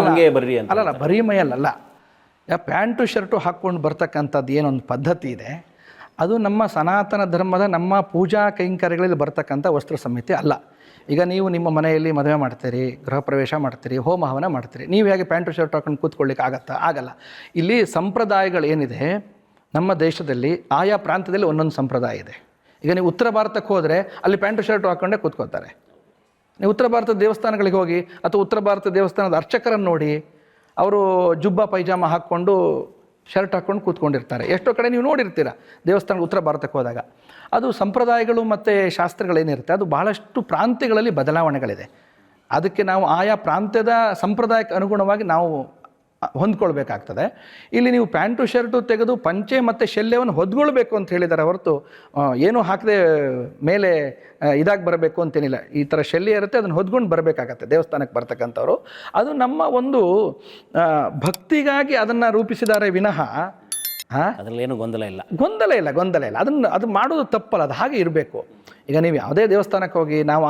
ಹಂಗೆ ಬರ್ರಿ ಅಂತ ಅಲ್ಲ, ಬರೀ ಮೈಯಲ್ಲ, ಪ್ಯಾಂಟು ಶರ್ಟು ಹಾಕ್ಕೊಂಡು ಬರ್ತಕ್ಕಂಥದ್ದು ಏನೊಂದು ಪದ್ಧತಿ ಇದೆ, ಅದು ನಮ್ಮ ಸನಾತನ ಧರ್ಮದ ನಮ್ಮ ಪೂಜಾ ಕೈಂಕರ್ಯಗಳಲ್ಲಿ ಬರ್ತಕ್ಕಂಥ ವಸ್ತ್ರ ಸಂಹಿತೆ ಅಲ್ಲ. ಈಗ ನೀವು ನಿಮ್ಮ ಮನೆಯಲ್ಲಿ ಮದುವೆ ಮಾಡ್ತೀರಿ, ಗೃಹ ಪ್ರವೇಶ ಮಾಡ್ತೀರಿ, ಹೋಮ ಹವನ ಮಾಡ್ತೀರಿ, ನೀವು ಹೇಗೆ ಪ್ಯಾಂಟು ಶರ್ಟ್ ಹಾಕೊಂಡು ಕೂತ್ಕೊಳ್ಳಿಕ್ಕೆ ಆಗತ್ತಾ? ಆಗಲ್ಲ. ಇಲ್ಲಿ ಸಂಪ್ರದಾಯಗಳು ಏನಿದೆ ನಮ್ಮ ದೇಶದಲ್ಲಿ, ಆಯಾ ಪ್ರಾಂತ್ಯದಲ್ಲಿ ಒಂದೊಂದು ಸಂಪ್ರದಾಯ ಇದೆ. ಈಗ ನೀವು ಉತ್ತರ ಭಾರತಕ್ಕೆ ಹೋದರೆ ಅಲ್ಲಿ ಪ್ಯಾಂಟು ಶರ್ಟ್ ಹಾಕ್ಕೊಂಡೇ ಕೂತ್ಕೋತಾರೆ. ನೀವು ಉತ್ತರ ಭಾರತದ ದೇವಸ್ಥಾನಗಳಿಗೆ ಹೋಗಿ, ಅಥವಾ ಉತ್ತರ ಭಾರತ ದೇವಸ್ಥಾನದ ಅರ್ಚಕರನ್ನು ನೋಡಿ, ಅವರು ಜುಬ್ಬ ಪೈಜಾಮ ಹಾಕ್ಕೊಂಡು ಶರ್ಟ್ ಹಾಕ್ಕೊಂಡು ಕೂತ್ಕೊಂಡಿರ್ತಾರೆ. ಎಷ್ಟೋ ಕಡೆ ನೀವು ನೋಡಿರ್ತೀರ ದೇವಸ್ಥಾನಕ್ಕೆ ಉತ್ತರ ಭಾರತಕ್ಕೆ ಹೋದಾಗ. ಅದು ಸಂಪ್ರದಾಯಗಳು ಮತ್ತು ಶಾಸ್ತ್ರಗಳೇನಿರುತ್ತೆ ಅದು ಭಾಳಷ್ಟು ಪ್ರಾಂತ್ಯಗಳಲ್ಲಿ ಬದಲಾವಣೆಗಳಿದೆ. ಅದಕ್ಕೆ ನಾವು ಆಯಾ ಪ್ರಾಂತ್ಯದ ಸಂಪ್ರದಾಯಕ್ಕೆ ಅನುಗುಣವಾಗಿ ನಾವು ಹೊಂದ್ಕೊಳ್ಬೇಕಾಗ್ತದೆ. ಇಲ್ಲಿ ನೀವು ಪ್ಯಾಂಟು ಶರ್ಟು ತೆಗೆದು ಪಂಚೆ ಮತ್ತು ಶಲ್ಯವನ್ನು ಹೊದ್ಕೊಳ್ಬೇಕು ಅಂತ ಹೇಳಿದ್ದಾರೆ ಹೊರತು ಏನೂ ಹಾಕದೆ ಮೇಲೆ ಇದಾಗಿ ಬರಬೇಕು ಅಂತೇನಿಲ್ಲ. ಈ ಥರ ಶಲ್ಯ ಇರುತ್ತೆ, ಅದನ್ನು ಹೊದ್ಕೊಂಡು ಬರಬೇಕಾಗತ್ತೆ ದೇವಸ್ಥಾನಕ್ಕೆ ಬರ್ತಕ್ಕಂಥವ್ರು. ಅದು ನಮ್ಮ ಒಂದು ಭಕ್ತಿಗಾಗಿ ಅದನ್ನು ರೂಪಿಸಿದ್ದಾರೆ ವಿನಃ ಅದರಲ್ಲೇನು ಗೊಂದಲ ಇಲ್ಲ. ಅದು ಮಾಡೋದು ತಪ್ಪಲ್ಲ, ಅದು ಹಾಗೆ ಇರಬೇಕು. ಈಗ ನೀವು ಯಾವುದೇ ದೇವಸ್ಥಾನಕ್ಕೆ ಹೋಗಿ ನಾವು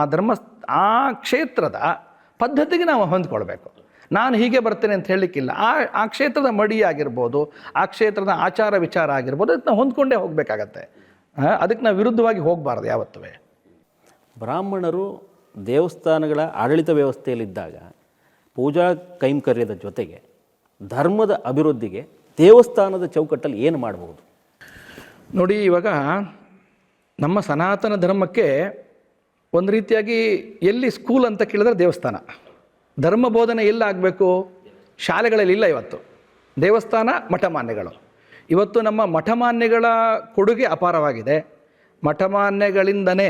ಆ ಕ್ಷೇತ್ರದ ಪದ್ಧತಿಗೆ ನಾವು ಹೊಂದ್ಕೊಳ್ಬೇಕು. ನಾನು ಹೀಗೆ ಬರ್ತೇನೆ ಅಂತ ಹೇಳಲಿಕ್ಕಿಲ್ಲ. ಆ ಕ್ಷೇತ್ರದ ಮಡಿ ಆಗಿರ್ಬೋದು, ಆ ಕ್ಷೇತ್ರದ ಆಚಾರ ವಿಚಾರ ಆಗಿರ್ಬೋದು, ಅದಕ್ಕೆ ನಾವು ಹೊಂದ್ಕೊಂಡೇ ಹೋಗಬೇಕಾಗತ್ತೆ. ಅದಕ್ಕೆ ನಾವು ವಿರುದ್ಧವಾಗಿ ಹೋಗಬಾರ್ದು ಯಾವತ್ತೂ. ಬ್ರಾಹ್ಮಣರು ದೇವಸ್ಥಾನಗಳ ಆಡಳಿತ ವ್ಯವಸ್ಥೆಯಲ್ಲಿದ್ದಾಗ ಪೂಜಾ ಕೈಂಕರ್ಯದ ಜೊತೆಗೆ ಧರ್ಮದ ಅಭಿವೃದ್ಧಿಗೆ ದೇವಸ್ಥಾನದ ಚೌಕಟ್ಟಲ್ಲಿ ಏನು ಮಾಡಬಹುದು? ನೋಡಿ, ಇವಾಗ ನಮ್ಮ ಸನಾತನ ಧರ್ಮಕ್ಕೆ ಒಂದು ರೀತಿಯಾಗಿ ಎಲ್ಲಿ ಸ್ಕೂಲ್ ಅಂತ ಕೇಳಿದ್ರೆ ದೇವಸ್ಥಾನ. ಧರ್ಮ ಬೋಧನೆ ಎಲ್ಲ ಆಗಬೇಕು, ಶಾಲೆಗಳಲ್ಲಿ ಇಲ್ಲ. ಇವತ್ತು ದೇವಸ್ಥಾನ, ಮಠಮಾನ್ಯಗಳು. ಇವತ್ತು ನಮ್ಮ ಮಠಮಾನ್ಯಗಳ ಕೊಡುಗೆ ಅಪಾರವಾಗಿದೆ. ಮಠಮಾನ್ಯಗಳಿಂದನೇ,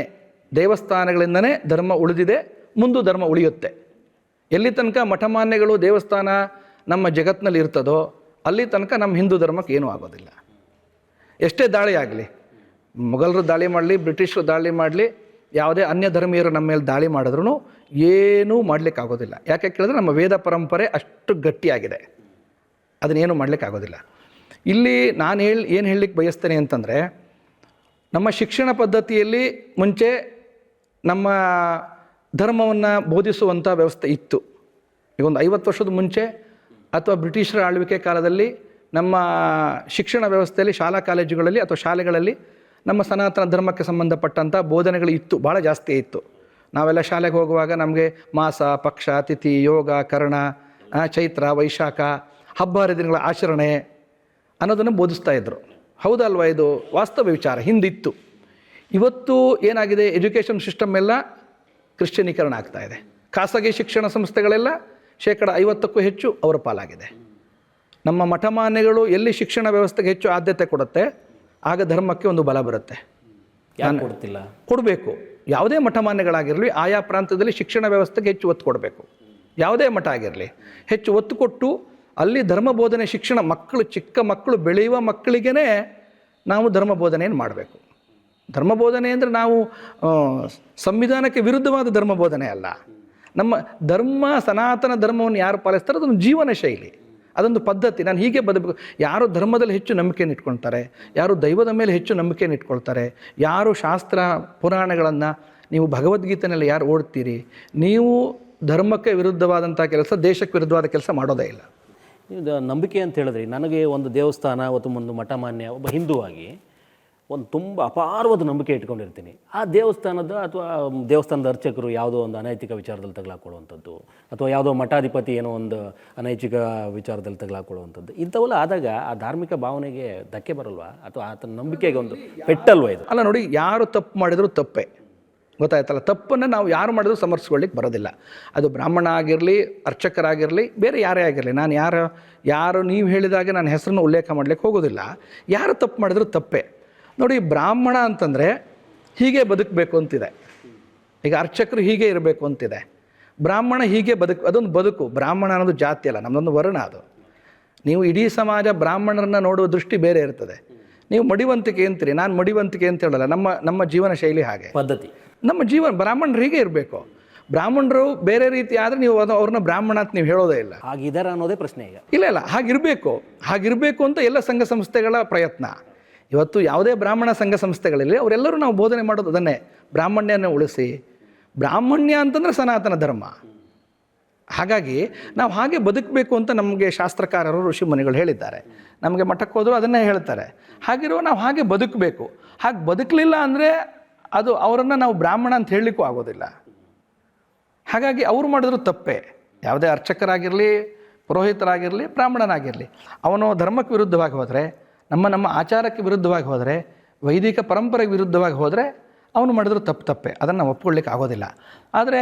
ದೇವಸ್ಥಾನಗಳಿಂದನೇ ಧರ್ಮ ಉಳಿದಿದೆ, ಮುಂದೆ ಧರ್ಮ ಉಳಿಯುತ್ತೆ. ಎಲ್ಲಿ ತನಕ ಮಠಮಾನ್ಯಗಳು ದೇವಸ್ಥಾನ ನಮ್ಮ ಜಗತ್ತಿನಲ್ಲಿ ಇರ್ತದೋ ಅಲ್ಲಿ ತನಕ ನಮ್ಮ ಹಿಂದೂ ಧರ್ಮಕ್ಕೆ ಏನೂ ಆಗೋದಿಲ್ಲ. ಎಷ್ಟೇ ದಾಳಿ ಆಗಲಿ, ಮೊಘಲರು ದಾಳಿ ಮಾಡಲಿ, ಬ್ರಿಟಿಷರು ದಾಳಿ ಮಾಡಲಿ, ಯಾವುದೇ ಅನ್ಯ ಧರ್ಮೀಯರು ನಮ್ಮ ಮೇಲೆ ದಾಳಿ ಮಾಡಿದ್ರೂ ಏನೂ ಮಾಡಲಿಕ್ಕಾಗೋದಿಲ್ಲ. ಯಾಕೆ ಕೇಳಿದ್ರೆ ನಮ್ಮ ವೇದ ಪರಂಪರೆ ಅಷ್ಟು ಗಟ್ಟಿಯಾಗಿದೆ, ಅದನ್ನೇನು ಮಾಡಲಿಕ್ಕಾಗೋದಿಲ್ಲ. ಇಲ್ಲಿ ನಾನು ಏನು ಹೇಳಲಿಕ್ಕೆ ಬಯಸ್ತೇನೆ ಅಂತಂದರೆ, ನಮ್ಮ ಶಿಕ್ಷಣ ಪದ್ಧತಿಯಲ್ಲಿ ಮುಂಚೆ ನಮ್ಮ ಧರ್ಮವನ್ನು ಬೋಧಿಸುವಂಥ ವ್ಯವಸ್ಥೆ ಇತ್ತು. ಈಗ ಒಂದು 50 ವರ್ಷದ ಮುಂಚೆ ಅಥವಾ ಬ್ರಿಟಿಷರ ಆಳ್ವಿಕೆ ಕಾಲದಲ್ಲಿ ನಮ್ಮ ಶಿಕ್ಷಣ ವ್ಯವಸ್ಥೆಯಲ್ಲಿ, ಶಾಲಾ ಕಾಲೇಜುಗಳಲ್ಲಿ ಅಥವಾ ಶಾಲೆಗಳಲ್ಲಿ ನಮ್ಮ ಸನಾತನ ಧರ್ಮಕ್ಕೆ ಸಂಬಂಧಪಟ್ಟಂಥ ಬೋಧನೆಗಳು ಇತ್ತು, ಭಾಳ ಜಾಸ್ತಿ ಇತ್ತು. ನಾವೆಲ್ಲ ಶಾಲೆಗೆ ಹೋಗುವಾಗ ನಮಗೆ ಮಾಸ, ಪಕ್ಷ, ತಿಥಿ, ಯೋಗ, ಕರ್ಣ, ಚೈತ್ರ, ವೈಶಾಖ, ಹಬ್ಬ ಹರಿದಿನಗಳ ಆಚರಣೆ ಅನ್ನೋದನ್ನು ಬೋಧಿಸ್ತಾ ಇದ್ದರು. ಹೌದಲ್ವಾ? ಇದು ವಾಸ್ತವ ವಿಚಾರ, ಹಿಂದಿತ್ತು. ಇವತ್ತು ಏನಾಗಿದೆ, ಎಜುಕೇಷನ್ ಸಿಸ್ಟಮ್ ಎಲ್ಲ ಕ್ರಿಶ್ಚಿಯನೀಕರಣ ಆಗ್ತಾ ಇದೆ. ಖಾಸಗಿ ಶಿಕ್ಷಣ ಸಂಸ್ಥೆಗಳೆಲ್ಲ 50%ಕ್ಕೂ ಹೆಚ್ಚು ಅವರ ಪಾಲಾಗಿದೆ. ನಮ್ಮ ಮಠಮಾನ್ಯಗಳು ಎಲ್ಲಿ ಶಿಕ್ಷಣ ವ್ಯವಸ್ಥೆಗೆ ಹೆಚ್ಚು ಆದ್ಯತೆ ಕೊಡುತ್ತೆ, ಆಗ ಧರ್ಮಕ್ಕೆ ಒಂದು ಬಲ ಬರುತ್ತೆ. ಕೊಡ್ತಿಲ್ಲ, ಕೊಡಬೇಕು. ಯಾವುದೇ ಮಠಮಾನ್ಯಗಳಾಗಿರಲಿ ಆಯಾ ಪ್ರಾಂತ್ಯದಲ್ಲಿ ಶಿಕ್ಷಣ ವ್ಯವಸ್ಥೆಗೆ ಹೆಚ್ಚು ಒತ್ತು ಕೊಡಬೇಕು. ಯಾವುದೇ ಮಠ ಆಗಿರಲಿ ಹೆಚ್ಚು ಒತ್ತು ಕೊಟ್ಟು ಅಲ್ಲಿ ಧರ್ಮ ಬೋಧನೆ, ಶಿಕ್ಷಣ, ಚಿಕ್ಕ ಮಕ್ಕಳು ಬೆಳೆಯುವ ಮಕ್ಕಳಿಗೇ ನಾವು ಧರ್ಮ ಬೋಧನೆಯನ್ನು ಮಾಡಬೇಕು. ಧರ್ಮ ಬೋಧನೆ ಅಂದರೆ ನಾವು ಸಂವಿಧಾನಕ್ಕೆ ವಿರುದ್ಧವಾದ ಧರ್ಮ ಬೋಧನೆ ಅಲ್ಲ. ನಮ್ಮ ಧರ್ಮ, ಸನಾತನ ಧರ್ಮವನ್ನು ಯಾರು ಪಾಲಿಸ್ತಾರೆ ಅದೊಂದು ಜೀವನ ಶೈಲಿ, ಅದೊಂದು ಪದ್ಧತಿ. ನಾನು ಹೀಗೆ ಬದುಕಬೇಕು. ಯಾರು ಧರ್ಮದಲ್ಲಿ ಹೆಚ್ಚು ನಂಬಿಕೆಯನ್ನು ಇಟ್ಕೊಳ್ತಾರೆ, ಯಾರು ದೈವದ ಮೇಲೆ ಹೆಚ್ಚು ನಂಬಿಕೆಯನ್ನು ಇಟ್ಕೊಳ್ತಾರೆ, ಯಾರು ಶಾಸ್ತ್ರ ಪುರಾಣಗಳನ್ನು, ನೀವು ಭಗವದ್ಗೀತೆಯಲ್ಲಿ ಯಾರು ಓಡ್ತೀರಿ, ನೀವು ಧರ್ಮಕ್ಕೆ ವಿರುದ್ಧವಾದಂಥ ಕೆಲಸ, ದೇಶಕ್ಕೆ ವಿರುದ್ಧವಾದ ಕೆಲಸ ಮಾಡೋದೇ ಇಲ್ಲ. ಇದು ನಂಬಿಕೆ ಅಂತ ಹೇಳಿದ್ರಿ. ನನಗೆ ಒಂದು ದೇವಸ್ಥಾನ ಅಥವಾ ಒಂದು ಮಠಮಾನ್ಯ, ಒಬ್ಬ ಹಿಂದೂ ಆಗಿ ಒಂದು ತುಂಬ ಅಪಾರವಾದ ನಂಬಿಕೆ ಇಟ್ಕೊಂಡಿರ್ತೀನಿ. ಆ ದೇವಸ್ಥಾನದ ಅಥವಾ ದೇವಸ್ಥಾನದ ಅರ್ಚಕರು ಯಾವುದೋ ಒಂದು ಅನೈತಿಕ ವಿಚಾರದಲ್ಲಿ ತಗಲಾಕೊಳ್ಳುವಂಥದ್ದು, ಅಥವಾ ಯಾವುದೋ ಮಠಾಧಿಪತಿ ಏನೋ ಒಂದು ಅನೈತಿಕ ವಿಚಾರದಲ್ಲಿ ತಗಲಾಕೊಳ್ಳುವಂಥದ್ದು, ಇಂಥವೆಲ್ಲ ಆದಾಗ ಆ ಧಾರ್ಮಿಕ ಭಾವನೆಗೆ ಧಕ್ಕೆ ಬರಲ್ವಾ? ಅಥವಾ ಆತನ ನಂಬಿಕೆಗೆ ಒಂದು ಪೆಟ್ಟಲ್ವಾ ಇದು? ಅಲ್ಲ ನೋಡಿ, ಯಾರು ತಪ್ಪು ಮಾಡಿದರೂ ತಪ್ಪೇ, ಗೊತ್ತಾಯ್ತಲ್ಲ. ತಪ್ಪನ್ನು ನಾವು ಯಾರು ಮಾಡಿದ್ರು ಸಮರ್ಸ್ಕೊಳ್ಳಿಕ್ಕೆ ಬರೋದಿಲ್ಲ. ಅದು ಬ್ರಾಹ್ಮಣ ಆಗಿರಲಿ, ಅರ್ಚಕರಾಗಿರಲಿ, ಬೇರೆ ಯಾರೇ ಆಗಿರಲಿ. ನಾನು ಯಾರು ನೀವು ಹೇಳಿದಾಗೆ ನಾನು ಹೆಸರನ್ನು ಉಲ್ಲೇಖ ಮಾಡಲಿಕ್ಕೆ ಹೋಗೋದಿಲ್ಲ. ಯಾರು ತಪ್ಪು ಮಾಡಿದ್ರು ತಪ್ಪೇ. ನೋಡಿ, ಬ್ರಾಹ್ಮಣ ಅಂತಂದರೆ ಹೀಗೆ ಬದುಕಬೇಕು ಅಂತಿದೆ. ಈಗ ಅರ್ಚಕರು ಹೀಗೆ ಇರಬೇಕು ಅಂತಿದೆ. ಬ್ರಾಹ್ಮಣ ಹೀಗೆ ಅದೊಂದು ಬದುಕು. ಬ್ರಾಹ್ಮಣ ಅನ್ನೋದು ಜಾತಿ ಅಲ್ಲ, ನಮ್ಮದೊಂದು ವರ್ಣ ಅದು. ನೀವು ಇಡೀ ಸಮಾಜ ಬ್ರಾಹ್ಮಣರನ್ನು ನೋಡುವ ದೃಷ್ಟಿ ಬೇರೆ ಇರ್ತದೆ. ನೀವು ಮಡಿವಂತಿಕೆ ಅಂತೀರಿ, ನಾನು ಮಡಿವಂತಿಕೆ ಅಂತ ಹೇಳಲ್ಲ. ನಮ್ಮ ಜೀವನ ಶೈಲಿ ಹಾಗೆ, ಪದ್ಧತಿ, ನಮ್ಮ ಜೀವನ. ಬ್ರಾಹ್ಮಣರು ಹೀಗೆ ಇರಬೇಕು. ಬ್ರಾಹ್ಮಣರು ಬೇರೆ ರೀತಿ ಆದರೆ ನೀವು ಅವ್ರನ್ನ ಬ್ರಾಹ್ಮಣ ಅಂತ ನೀವು ಹೇಳೋದೇ ಇಲ್ಲ. ಹಾಗಿದಾರ ಅನ್ನೋದೇ ಪ್ರಶ್ನೆ ಈಗ. ಇಲ್ಲ, ಹಾಗಿರಬೇಕು ಅಂತ ಎಲ್ಲ ಸಂಘ ಸಂಸ್ಥೆಗಳ ಪ್ರಯತ್ನ. ಇವತ್ತು ಯಾವುದೇ ಬ್ರಾಹ್ಮಣ ಸಂಘ ಸಂಸ್ಥೆಗಳಲ್ಲಿ ಅವರೆಲ್ಲರೂ ನಾವು ಬೋಧನೆ ಮಾಡೋದು ಅದನ್ನೇ, ಬ್ರಾಹ್ಮಣ್ಯನ ಉಳಿಸಿ. ಬ್ರಾಹ್ಮಣ್ಯ ಅಂತಂದರೆ ಸನಾತನ ಧರ್ಮ. ಹಾಗಾಗಿ ನಾವು ಹಾಗೆ ಬದುಕಬೇಕು ಅಂತ ನಮಗೆ ಶಾಸ್ತ್ರಕಾರರು, ಋಷಿ ಮುನಿಗಳು ಹೇಳಿದ್ದಾರೆ. ನಮಗೆ ಮಠಕ್ಕೆ ಹೋದರೂ ಅದನ್ನೇ ಹೇಳ್ತಾರೆ. ಹಾಗಿರುವ ನಾವು ಹಾಗೆ ಬದುಕಬೇಕು. ಹಾಗೆ ಬದುಕಲಿಲ್ಲ ಅಂದರೆ ಅದು ಅವರನ್ನು ನಾವು ಬ್ರಾಹ್ಮಣ ಅಂತ ಹೇಳಲಿಕ್ಕೂ ಆಗೋದಿಲ್ಲ. ಹಾಗಾಗಿ ಅವರು ಮಾಡಿದ್ರು ತಪ್ಪೇ. ಯಾವುದೇ ಅರ್ಚಕರಾಗಿರಲಿ, ಪುರೋಹಿತರಾಗಿರಲಿ, ಬ್ರಾಹ್ಮಣನಾಗಿರಲಿ, ಅವನು ಧರ್ಮಕ್ಕೆ ವಿರುದ್ಧವಾಗಿ ಹೋದರೆ, ನಮ್ಮ ಆಚಾರಕ್ಕೆ ವಿರುದ್ಧವಾಗಿ ಹೋದರೆ, ವೈದಿಕ ಪರಂಪರೆಗೆ ವಿರುದ್ಧವಾಗಿ ಹೋದರೆ ಅವನು ಮಾಡಿದ್ರು ತಪ್ಪೇ. ಅದನ್ನು ನಾವು ಒಪ್ಕೊಳ್ಳಿಕ್ಕೆ ಆಗೋದಿಲ್ಲ. ಆದರೆ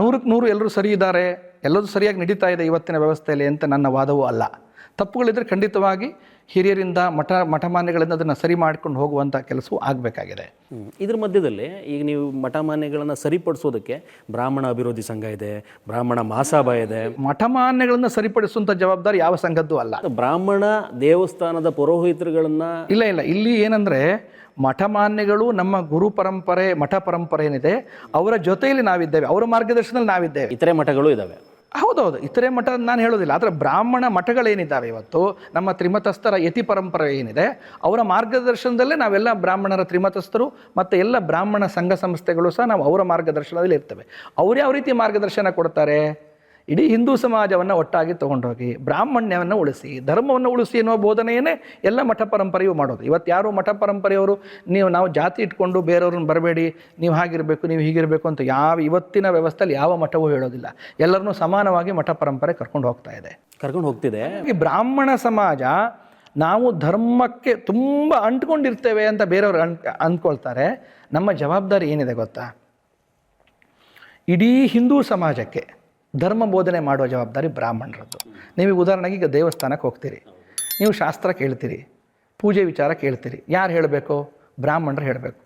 100ಕ್ಕೆ 100 ಎಲ್ಲರೂ ಸರಿ ಇದ್ದಾರೆ, ಎಲ್ಲರೂ ಸರಿಯಾಗಿ ನಡೀತಾ ಇದೆ ಇವತ್ತಿನ ವ್ಯವಸ್ಥೆಯಲ್ಲಿ ಅಂತ ನನ್ನ ವಾದವೂ ಅಲ್ಲ. ತಪ್ಪುಗಳಿದ್ದರೆ ಖಂಡಿತವಾಗಿ ಹಿರಿಯರಿಂದ, ಮಠಮಾನ್ಯಗಳಿಂದ ಅದನ್ನು ಸರಿ ಮಾಡ್ಕೊಂಡು ಹೋಗುವಂಥ ಕೆಲಸವೂ ಆಗಬೇಕಾಗಿದೆ. ಇದ್ರ ಮಧ್ಯದಲ್ಲಿ ಈಗ ನೀವು ಮಠಮಾನ್ಯಗಳನ್ನು ಸರಿಪಡಿಸೋದಕ್ಕೆ ಬ್ರಾಹ್ಮಣ ಅಭಿವೃದ್ಧಿ ಸಂಘ ಇದೆ, ಬ್ರಾಹ್ಮಣ ಮಹಾಸಭಾ ಇದೆ. ಮಠಮಾನ್ಯಗಳನ್ನು ಸರಿಪಡಿಸುವಂಥ ಜವಾಬ್ದಾರಿ ಯಾವ ಸಂಘದ್ದು ಅಲ್ಲ. ಬ್ರಾಹ್ಮಣ ದೇವಸ್ಥಾನದ ಪುರೋಹಿತರುಗಳನ್ನ ಇಲ್ಲ, ಇಲ್ಲಿ ಏನಂದರೆ ಮಠಮಾನ್ಯಗಳು ನಮ್ಮ ಗುರು ಪರಂಪರೆ, ಮಠ ಪರಂಪರೆ ಏನಿದೆ ಅವರ ಜೊತೆಯಲ್ಲಿ ನಾವಿದ್ದೇವೆ, ಅವರ ಮಾರ್ಗದರ್ಶನದಲ್ಲಿ ನಾವಿದ್ದೇವೆ. ಇತರೆ ಮಠಗಳು ಇದ್ದಾವೆ. ಹೌದೌದು, ಇತರೆ ಮಠ ನಾನು ಹೇಳೋದಿಲ್ಲ. ಆದರೆ ಬ್ರಾಹ್ಮಣ ಮಠಗಳೇನಿದ್ದಾವೆ ಇವತ್ತು, ನಮ್ಮ ತ್ರಿಮತಸ್ಥರ ಯತಿ ಪರಂಪರೆ ಏನಿದೆ ಅವರ ಮಾರ್ಗದರ್ಶನದಲ್ಲೇ ನಾವೆಲ್ಲ ಬ್ರಾಹ್ಮಣರ ತ್ರಿಮತಸ್ಥರು ಮತ್ತು ಎಲ್ಲ ಬ್ರಾಹ್ಮಣ ಸಂಘ ಸಂಸ್ಥೆಗಳು ಸಹ ನಾವು ಅವರ ಮಾರ್ಗದರ್ಶನದಲ್ಲಿ ಇರ್ತವೆ. ಅವರು ಯಾವ ರೀತಿ ಮಾರ್ಗದರ್ಶನ ಕೊಡ್ತಾರೆ? ಇಡೀ ಹಿಂದೂ ಸಮಾಜವನ್ನು ಒಟ್ಟಾಗಿ ತೊಗೊಂಡೋಗಿ ಬ್ರಾಹ್ಮಣ್ಯವನ್ನು ಉಳಿಸಿ, ಧರ್ಮವನ್ನು ಉಳಿಸಿ ಎನ್ನುವ ಬೋಧನೆಯೇ ಎಲ್ಲ ಮಠ ಪರಂಪರೆಯೂ ಮಾಡೋದು. ಇವತ್ತು ಯಾರು ಮಠ ಪರಂಪರೆಯವರು ನಾವು ಜಾತಿ ಇಟ್ಕೊಂಡು ಬೇರೆಯವ್ರನ್ನ ಬರಬೇಡಿ, ನೀವು ಹಾಗಿರಬೇಕು, ನೀವು ಹೀಗಿರಬೇಕು ಅಂತ ಇವತ್ತಿನ ವ್ಯವಸ್ಥೆಯಲ್ಲಿ ಯಾವ ಮಠವೂ ಹೇಳೋದಿಲ್ಲ. ಎಲ್ಲರನ್ನೂ ಸಮಾನವಾಗಿ ಮಠ ಪರಂಪರೆ ಕರ್ಕೊಂಡು ಹೋಗ್ತಿದೆ. ಈ ಬ್ರಾಹ್ಮಣ ಸಮಾಜ ನಾವು ಧರ್ಮಕ್ಕೆ ತುಂಬ ಅಂಟ್ಕೊಂಡಿರ್ತೇವೆ ಅಂತ ಬೇರೆಯವರು ಅಂದ್ಕೊಳ್ತಾರೆ. ನಮ್ಮ ಜವಾಬ್ದಾರಿ ಏನಿದೆ ಗೊತ್ತಾ? ಇಡೀ ಹಿಂದೂ ಸಮಾಜಕ್ಕೆ ಧರ್ಮ ಬೋಧನೆ ಮಾಡುವ ಜವಾಬ್ದಾರಿ ಬ್ರಾಹ್ಮಣರದ್ದು. ನೀವು ಉದಾಹರಣೆಗೆ ಈಗ ದೇವಸ್ಥಾನಕ್ಕೆ ಹೋಗ್ತೀರಿ, ನೀವು ಶಾಸ್ತ್ರ ಕೇಳ್ತೀರಿ, ಪೂಜೆ ವಿಚಾರ ಕೇಳ್ತೀರಿ. ಯಾರು ಹೇಳಬೇಕು? ಬ್ರಾಹ್ಮಣರು ಹೇಳಬೇಕು.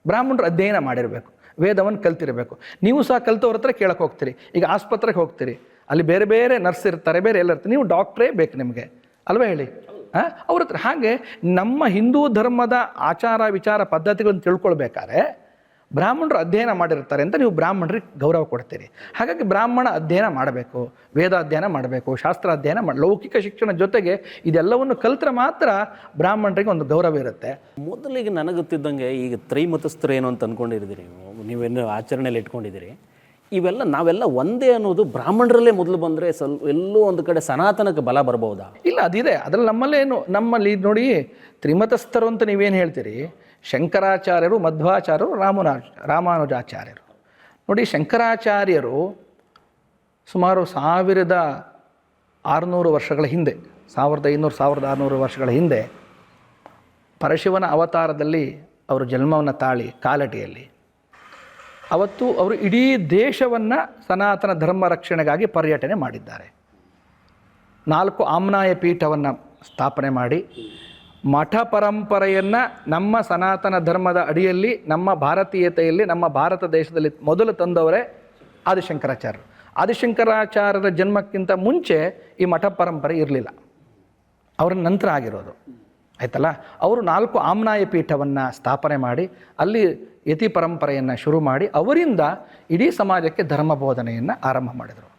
ಬ್ರಾಹ್ಮಣರು ಅಧ್ಯಯನ ಮಾಡಿರಬೇಕು, ವೇದವನ್ನು ಕಲ್ತಿರಬೇಕು. ನೀವು ಸಹ ಕಲ್ತವ್ರ ಹತ್ರ ಕೇಳಕ್ಕೆ ಹೋಗ್ತೀರಿ. ಈಗ ಆಸ್ಪತ್ರೆಗೆ ಹೋಗ್ತೀರಿ, ಅಲ್ಲಿ ಬೇರೆ ಬೇರೆ ನರ್ಸ್ ಇರ್ತಾರೆ, ಬೇರೆ ಎಲ್ಲ ಇರ್ತಾರೆ. ನೀವು ಡಾಕ್ಟ್ರೇ ಬೇಕು ನಿಮಗೆ, ಅಲ್ವೇ ಹೇಳಿ? ಅವ್ರ ಹತ್ರ. ಹಾಗೆ ನಮ್ಮ ಹಿಂದೂ ಧರ್ಮದ ಆಚಾರ ವಿಚಾರ ಪದ್ಧತಿಗಳನ್ನು ತಿಳ್ಕೊಳ್ಬೇಕಾದ್ರೆ ಬ್ರಾಹ್ಮಣರು ಅಧ್ಯಯನ ಮಾಡಿರ್ತಾರೆ ಅಂತ ನೀವು ಬ್ರಾಹ್ಮಣರಿಗೆ ಗೌರವ ಕೊಡ್ತೀರಿ. ಹಾಗಾಗಿ ಬ್ರಾಹ್ಮಣ ಅಧ್ಯಯನ ಮಾಡಬೇಕು, ವೇದ ಅಧ್ಯಯನ ಮಾಡಬೇಕು, ಶಾಸ್ತ್ರ ಅಧ್ಯಯನ ಲೌಕಿಕ ಶಿಕ್ಷಣ ಜೊತೆಗೆ ಇದೆಲ್ಲವನ್ನು ಕಲ್ತ್ರೆ ಮಾತ್ರ ಬ್ರಾಹ್ಮಣರಿಗೆ ಒಂದು ಗೌರವ ಇರುತ್ತೆ. ಮೊದಲಿಗೆ ನನಗೆ ಗೊತ್ತಿದ್ದಂಗೆ ಈಗ ತ್ರೈಮತಸ್ಥರು ಏನು ಅಂತ ಅಂದ್ಕೊಂಡಿದ್ದೀರಿ, ನೀವೇನು ಆಚರಣೆಯಲ್ಲಿ ಇಟ್ಕೊಂಡಿದ್ದೀರಿ, ನಾವೆಲ್ಲ ಒಂದೇ ಅನ್ನೋದು ಬ್ರಾಹ್ಮಣರಲ್ಲೇ ಮೊದಲು ಬಂದರೆ ಎಲ್ಲೋ ಒಂದು ಕಡೆ ಸನಾತನಕ್ಕೆ ಬಲ ಬರ್ಬೋದಾ? ಇಲ್ಲ, ಅದಿದೆ. ಅದರಲ್ಲಿ ನಮ್ಮಲ್ಲಿ ನೋಡಿ, ತ್ರಿಮತಸ್ಥರು ಅಂತ ನೀವೇನು ಹೇಳ್ತೀರಿ, ಶಂಕರಾಚಾರ್ಯರು, ಮಧ್ವಾಚಾರ್ಯರು, ರಾಮಾನುಜಾಚಾರ್ಯರು. ನೋಡಿ, ಶಂಕರಾಚಾರ್ಯರು ಸುಮಾರು 1600 ವರ್ಷಗಳ ಹಿಂದೆ, 1500-1600 ವರ್ಷಗಳ ಹಿಂದೆ ಪರಶಿವನ ಅವತಾರದಲ್ಲಿ ಅವರು ಜನ್ಮವನ್ನು ತಾಳಿ ಕಾಲಟಿಯಲ್ಲಿ ಅವತ್ತು ಅವರು ಇಡೀ ದೇಶವನ್ನು ಸನಾತನ ಧರ್ಮ ರಕ್ಷಣೆಗಾಗಿ ಪರ್ಯಟನೆ ಮಾಡಿದ್ದಾರೆ. 4 ಆಮ್ನಾಯ ಪೀಠವನ್ನು ಸ್ಥಾಪನೆ ಮಾಡಿ ಮಠ ಪರಂಪರೆಯನ್ನು ನಮ್ಮ ಸನಾತನ ಧರ್ಮದ ಅಡಿಯಲ್ಲಿ, ನಮ್ಮ ಭಾರತೀಯತೆಯಲ್ಲಿ, ನಮ್ಮ ಭಾರತ ದೇಶದಲ್ಲಿ ಮೊದಲು ತಂದವರೇ ಆದಿಶಂಕರಾಚಾರ್ಯರು. ಆದಿಶಂಕರಾಚಾರ್ಯರ ಜನ್ಮಕ್ಕಿಂತ ಮುಂಚೆ ಈ ಮಠ ಪರಂಪರೆ ಇರಲಿಲ್ಲ, ಅವರ ನಂತರ ಆಗಿರೋದು. ಆಯ್ತಲ್ಲ? ಅವರು 4 ಆಮ್ನಾಯ ಪೀಠವನ್ನು ಸ್ಥಾಪನೆ ಮಾಡಿ ಅಲ್ಲಿ ಯತಿ ಪರಂಪರೆಯನ್ನು ಶುರು ಮಾಡಿ ಅವರಿಂದ ಇಡೀ ಸಮಾಜಕ್ಕೆ ಧರ್ಮ ಬೋಧನೆಯನ್ನು ಆರಂಭ ಮಾಡಿದರು.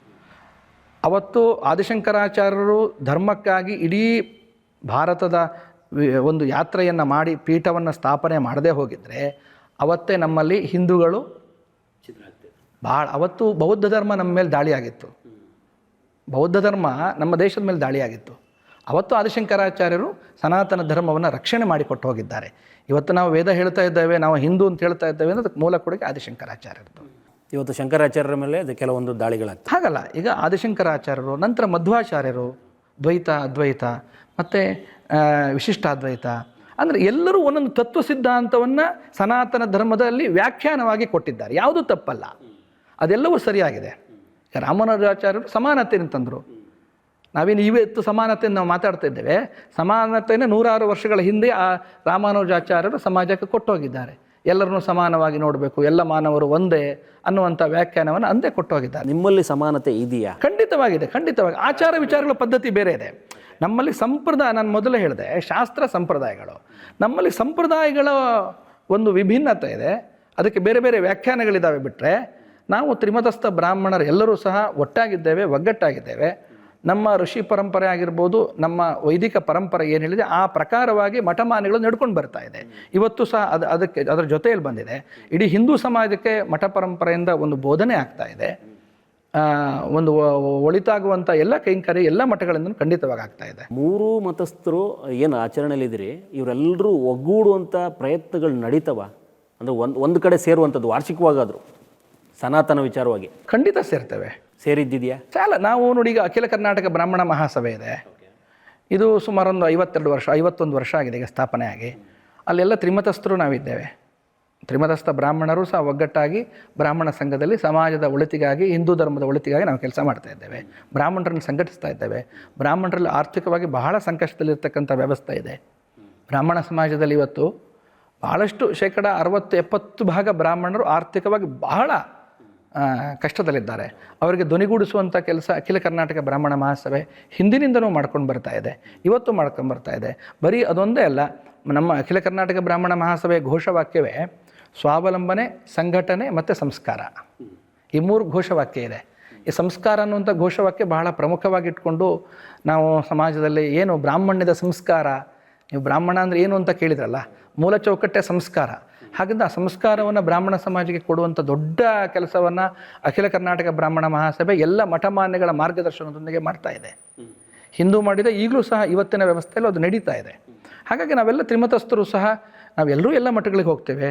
ಅವತ್ತು ಆದಿಶಂಕರಾಚಾರ್ಯರು ಧರ್ಮಕ್ಕಾಗಿ ಇಡೀ ಭಾರತದ ಒಂದು ಯಾತ್ರೆಯನ್ನು ಮಾಡಿ ಪೀಠವನ್ನು ಸ್ಥಾಪನೆ ಮಾಡದೇ ಹೋಗಿದ್ದರೆ ಅವತ್ತೇ ನಮ್ಮಲ್ಲಿ ಹಿಂದೂಗಳು ಅವತ್ತು ಬೌದ್ಧ ಧರ್ಮ ನಮ್ಮ ಮೇಲೆ ದಾಳಿಯಾಗಿತ್ತು. ಬೌದ್ಧ ಧರ್ಮ ನಮ್ಮ ದೇಶದ ಮೇಲೆ ದಾಳಿಯಾಗಿತ್ತು. ಅವತ್ತು ಆದಿಶಂಕರಾಚಾರ್ಯರು ಸನಾತನ ಧರ್ಮವನ್ನು ರಕ್ಷಣೆ ಮಾಡಿಕೊಟ್ಟು ಹೋಗಿದ್ದಾರೆ. ಇವತ್ತು ನಾವು ವೇದ ಹೇಳ್ತಾ ಇದ್ದೇವೆ, ನಾವು ಹಿಂದೂ ಅಂತ ಹೇಳ್ತಾ ಇದ್ದೇವೆ ಅಂದರೆ ಅದಕ್ಕೆ ಮೂಲ ಕೊಡುಗೆ ಆದಿಶಂಕರಾಚಾರ್ಯರದ್ದು. ಇವತ್ತು ಶಂಕರಾಚಾರ್ಯರ ಮೇಲೆ ಅದು ಕೆಲವೊಂದು ದಾಳಿಗಳಾಗ್ತವೆ. ಹಾಗಲ್ಲ, ಈಗ ಆದಿಶಂಕರಾಚಾರ್ಯರು, ನಂತರ ಮಧ್ವಾಚಾರ್ಯರು, ದ್ವೈತ ಅದ್ವೈತ ಮತ್ತು ವಿಶಿಷ್ಟಾದ್ವೈತ, ಅಂದರೆ ಎಲ್ಲರೂ ಒಂದೊಂದು ತತ್ವ ಸಿದ್ಧಾಂತವನ್ನು ಸನಾತನ ಧರ್ಮದಲ್ಲಿ ವ್ಯಾಖ್ಯಾನವಾಗಿ ಕೊಟ್ಟಿದ್ದಾರೆ. ಯಾವುದೂ ತಪ್ಪಲ್ಲ, ಅದೆಲ್ಲವೂ ಸರಿಯಾಗಿದೆ. ರಾಮಾನುಜಾಚಾರ್ಯರು ಸಮಾನತೆ ಅಂತಂದರು. ನಾವೇನು ಇವತ್ತು ಸಮಾನತೆಯನ್ನು ನಾವು ಮಾತಾಡ್ತಾ ಇದ್ದೇವೆ, ಸಮಾನತೆಯನ್ನು 106 ವರ್ಷಗಳ ಹಿಂದೆ ಆ ರಾಮಾನುಜಾಚಾರ್ಯರು ಸಮಾಜಕ್ಕೆ ಕೊಟ್ಟೋಗಿದ್ದಾರೆ. ಎಲ್ಲರನ್ನೂ ಸಮಾನವಾಗಿ ನೋಡಬೇಕು, ಎಲ್ಲ ಮಾನವರು ಒಂದೇ ಅನ್ನುವಂಥ ವ್ಯಾಖ್ಯಾನವನ್ನು ಅಂದೇ ಕೊಟ್ಟೋಗಿದ್ದಾರೆ. ನಿಮ್ಮಲ್ಲಿ ಸಮಾನತೆ ಇದೆಯಾ? ಖಂಡಿತವಾಗಿದೆ, ಖಂಡಿತವಾಗಿ. ಆಚಾರ ವಿಚಾರಗಳ ಪದ್ಧತಿ ಬೇರೆ ಇದೆ. ನಮ್ಮಲ್ಲಿ ಸಂಪ್ರದಾಯ, ನಾನು ಮೊದಲೇ ಹೇಳಿದೆ, ಶಾಸ್ತ್ರ ಸಂಪ್ರದಾಯಗಳು. ನಮ್ಮಲ್ಲಿ ಸಂಪ್ರದಾಯಗಳ ಒಂದು ವಿಭಿನ್ನತೆ ಇದೆ, ಅದಕ್ಕೆ ಬೇರೆ ಬೇರೆ ವ್ಯಾಖ್ಯಾನಗಳಿದ್ದಾವೆ. ಬಿಟ್ಟರೆ ನಾವು ತ್ರಿಮತಸ್ಥ ಬ್ರಾಹ್ಮಣರು ಎಲ್ಲರೂ ಸಹ ಒಟ್ಟಾಗಿದ್ದೇವೆ, ಒಗ್ಗಟ್ಟಾಗಿದ್ದೇವೆ. ನಮ್ಮ ಋಷಿ ಪರಂಪರೆ ಆಗಿರ್ಬೋದು, ನಮ್ಮ ವೈದಿಕ ಪರಂಪರೆ ಏನು ಹೇಳಿದೆ ಆ ಪ್ರಕಾರವಾಗಿ ಮಠಮಾನ್ಯಗಳು ನಡ್ಕೊಂಡು ಬರ್ತಾ ಇದೆ. ಇವತ್ತು ಸಹ ಅದರ ಜೊತೆಯಲ್ಲಿ ಬಂದಿದೆ. ಇಡೀ ಹಿಂದೂ ಸಮಾಜಕ್ಕೆ ಮಠ ಪರಂಪರೆಯಿಂದ ಒಂದು ಬೋಧನೆ ಆಗ್ತಾ ಇದೆ. ಒಂದು ಒಳಿತಾಗುವಂಥ ಎಲ್ಲ ಕೈಂಕರ್ಯ ಎಲ್ಲ ಮಠಗಳಿಂದ ಖಂಡಿತವಾಗಿ ಆಗ್ತಾ ಇದೆ. 3 ಮತಸ್ಥರು ಏನು ಆಚರಣೆಯಲ್ಲಿದ್ದೀರಿ, ಇವರೆಲ್ಲರೂ ಒಗ್ಗೂಡುವಂಥ ಪ್ರಯತ್ನಗಳು ನಡೀತವ? ಅಂದರೆ ಒಂದು ಕಡೆ ಸೇರುವಂಥದ್ದು ವಾರ್ಷಿಕವಾಗಾದರೂ ಸನಾತನ ವಿಚಾರವಾಗಿ ಖಂಡಿತ ಸೇರ್ತೇವೆ. ಸೇರಿದ್ದಿದೆಯಾ? ನಾವು ನೋಡಿ, ಈಗ ಅಖಿಲ ಕರ್ನಾಟಕ ಬ್ರಾಹ್ಮಣ ಮಹಾಸಭೆ ಇದೆ. ಇದು ಸುಮಾರೊಂದು 51 ವರ್ಷ ಆಗಿದೆ ಈಗ ಸ್ಥಾಪನೆ ಆಗಿ. ಅಲ್ಲೆಲ್ಲ ತ್ರಿಮತಸ್ಥರು ನಾವಿದ್ದೇವೆ. ತ್ರಿಮತಸ್ಥ ಬ್ರಾಹ್ಮಣರು ಸಹ ಒಗ್ಗಟ್ಟಾಗಿ ಬ್ರಾಹ್ಮಣ ಸಂಘದಲ್ಲಿ ಸಮಾಜದ ಒಳಿತಿಗಾಗಿ, ಹಿಂದೂ ಧರ್ಮದ ಒಳಿತಿಗಾಗಿ ನಾವು ಕೆಲಸ ಮಾಡ್ತಾ ಇದ್ದೇವೆ. ಬ್ರಾಹ್ಮಣರನ್ನು ಸಂಘಟಿಸ್ತಾ ಇದ್ದೇವೆ. ಬ್ರಾಹ್ಮಣರಲ್ಲಿ ಆರ್ಥಿಕವಾಗಿ ಬಹಳ ಸಂಕಷ್ಟದಲ್ಲಿರ್ತಕ್ಕಂಥ ವ್ಯವಸ್ಥೆ ಇದೆ. ಬ್ರಾಹ್ಮಣ ಸಮಾಜದಲ್ಲಿ ಇವತ್ತು ಬಹಳಷ್ಟು 60-70% ಬ್ರಾಹ್ಮಣರು ಆರ್ಥಿಕವಾಗಿ ಬಹಳ ಕಷ್ಟದಲ್ಲಿದ್ದಾರೆ. ಅವರಿಗೆ ಧ್ವನಿಗೂಡಿಸುವಂಥ ಕೆಲಸ ಅಖಿಲ ಕರ್ನಾಟಕ ಬ್ರಾಹ್ಮಣ ಮಹಾಸಭೆ ಹಿಂದಿನಿಂದನೂ ಮಾಡ್ಕೊಂಡು ಬರ್ತಾ ಇದೆ, ಇವತ್ತು ಮಾಡ್ಕೊಂಡು ಬರ್ತಾ ಇದೆ. ಬರೀ ಅದೊಂದೇ ಅಲ್ಲ, ನಮ್ಮ ಅಖಿಲ ಕರ್ನಾಟಕ ಬ್ರಾಹ್ಮಣ ಮಹಾಸಭೆಯ ಘೋಷವಾಕ್ಯವೇ ಸ್ವಾವಲಂಬನೆ, ಸಂಘಟನೆ ಮತ್ತು ಸಂಸ್ಕಾರ. ಈ 3 ಘೋಷವಾಕ್ಯ ಇದೆ. ಈ ಸಂಸ್ಕಾರ ಅನ್ನುವಂಥ ಘೋಷವಾಕ್ಯ ಬಹಳ ಪ್ರಮುಖವಾಗಿಟ್ಕೊಂಡು ನಾವು ಸಮಾಜದಲ್ಲಿ ಏನು ಬ್ರಾಹ್ಮಣ್ಯದ ಸಂಸ್ಕಾರ, ನೀವು ಬ್ರಾಹ್ಮಣ ಅಂದರೆ ಏನು ಅಂತ ಕೇಳಿದ್ರಲ್ಲ, ಮೂಲ ಚೌಕಟ್ಟೆ ಸಂಸ್ಕಾರ. ಹಾಗಿಂದ ಆ ಸಂಸ್ಕಾರವನ್ನು ಬ್ರಾಹ್ಮಣ ಸಮಾಜಕ್ಕೆ ಕೊಡುವಂಥ ದೊಡ್ಡ ಕೆಲಸವನ್ನು ಅಖಿಲ ಕರ್ನಾಟಕ ಬ್ರಾಹ್ಮಣ ಮಹಾಸಭೆ ಎಲ್ಲ ಮಠಮಾನ್ಯಗಳ ಮಾರ್ಗದರ್ಶನದೊಂದಿಗೆ ಮಾಡ್ತಾ ಇದೆ. ಹಿಂದೂ ಮಾಡಿದೆ, ಈಗಲೂ ಸಹ ಇವತ್ತಿನ ವ್ಯವಸ್ಥೆಯಲ್ಲಿ ಅದು ನಡೀತಾ ಇದೆ. ಹಾಗಾಗಿ ನಾವೆಲ್ಲ ತ್ರಿಮತಸ್ಥರು ಸಹ ನಾವೆಲ್ಲರೂ ಎಲ್ಲ ಮಠಗಳಿಗೆ ಹೋಗ್ತೇವೆ.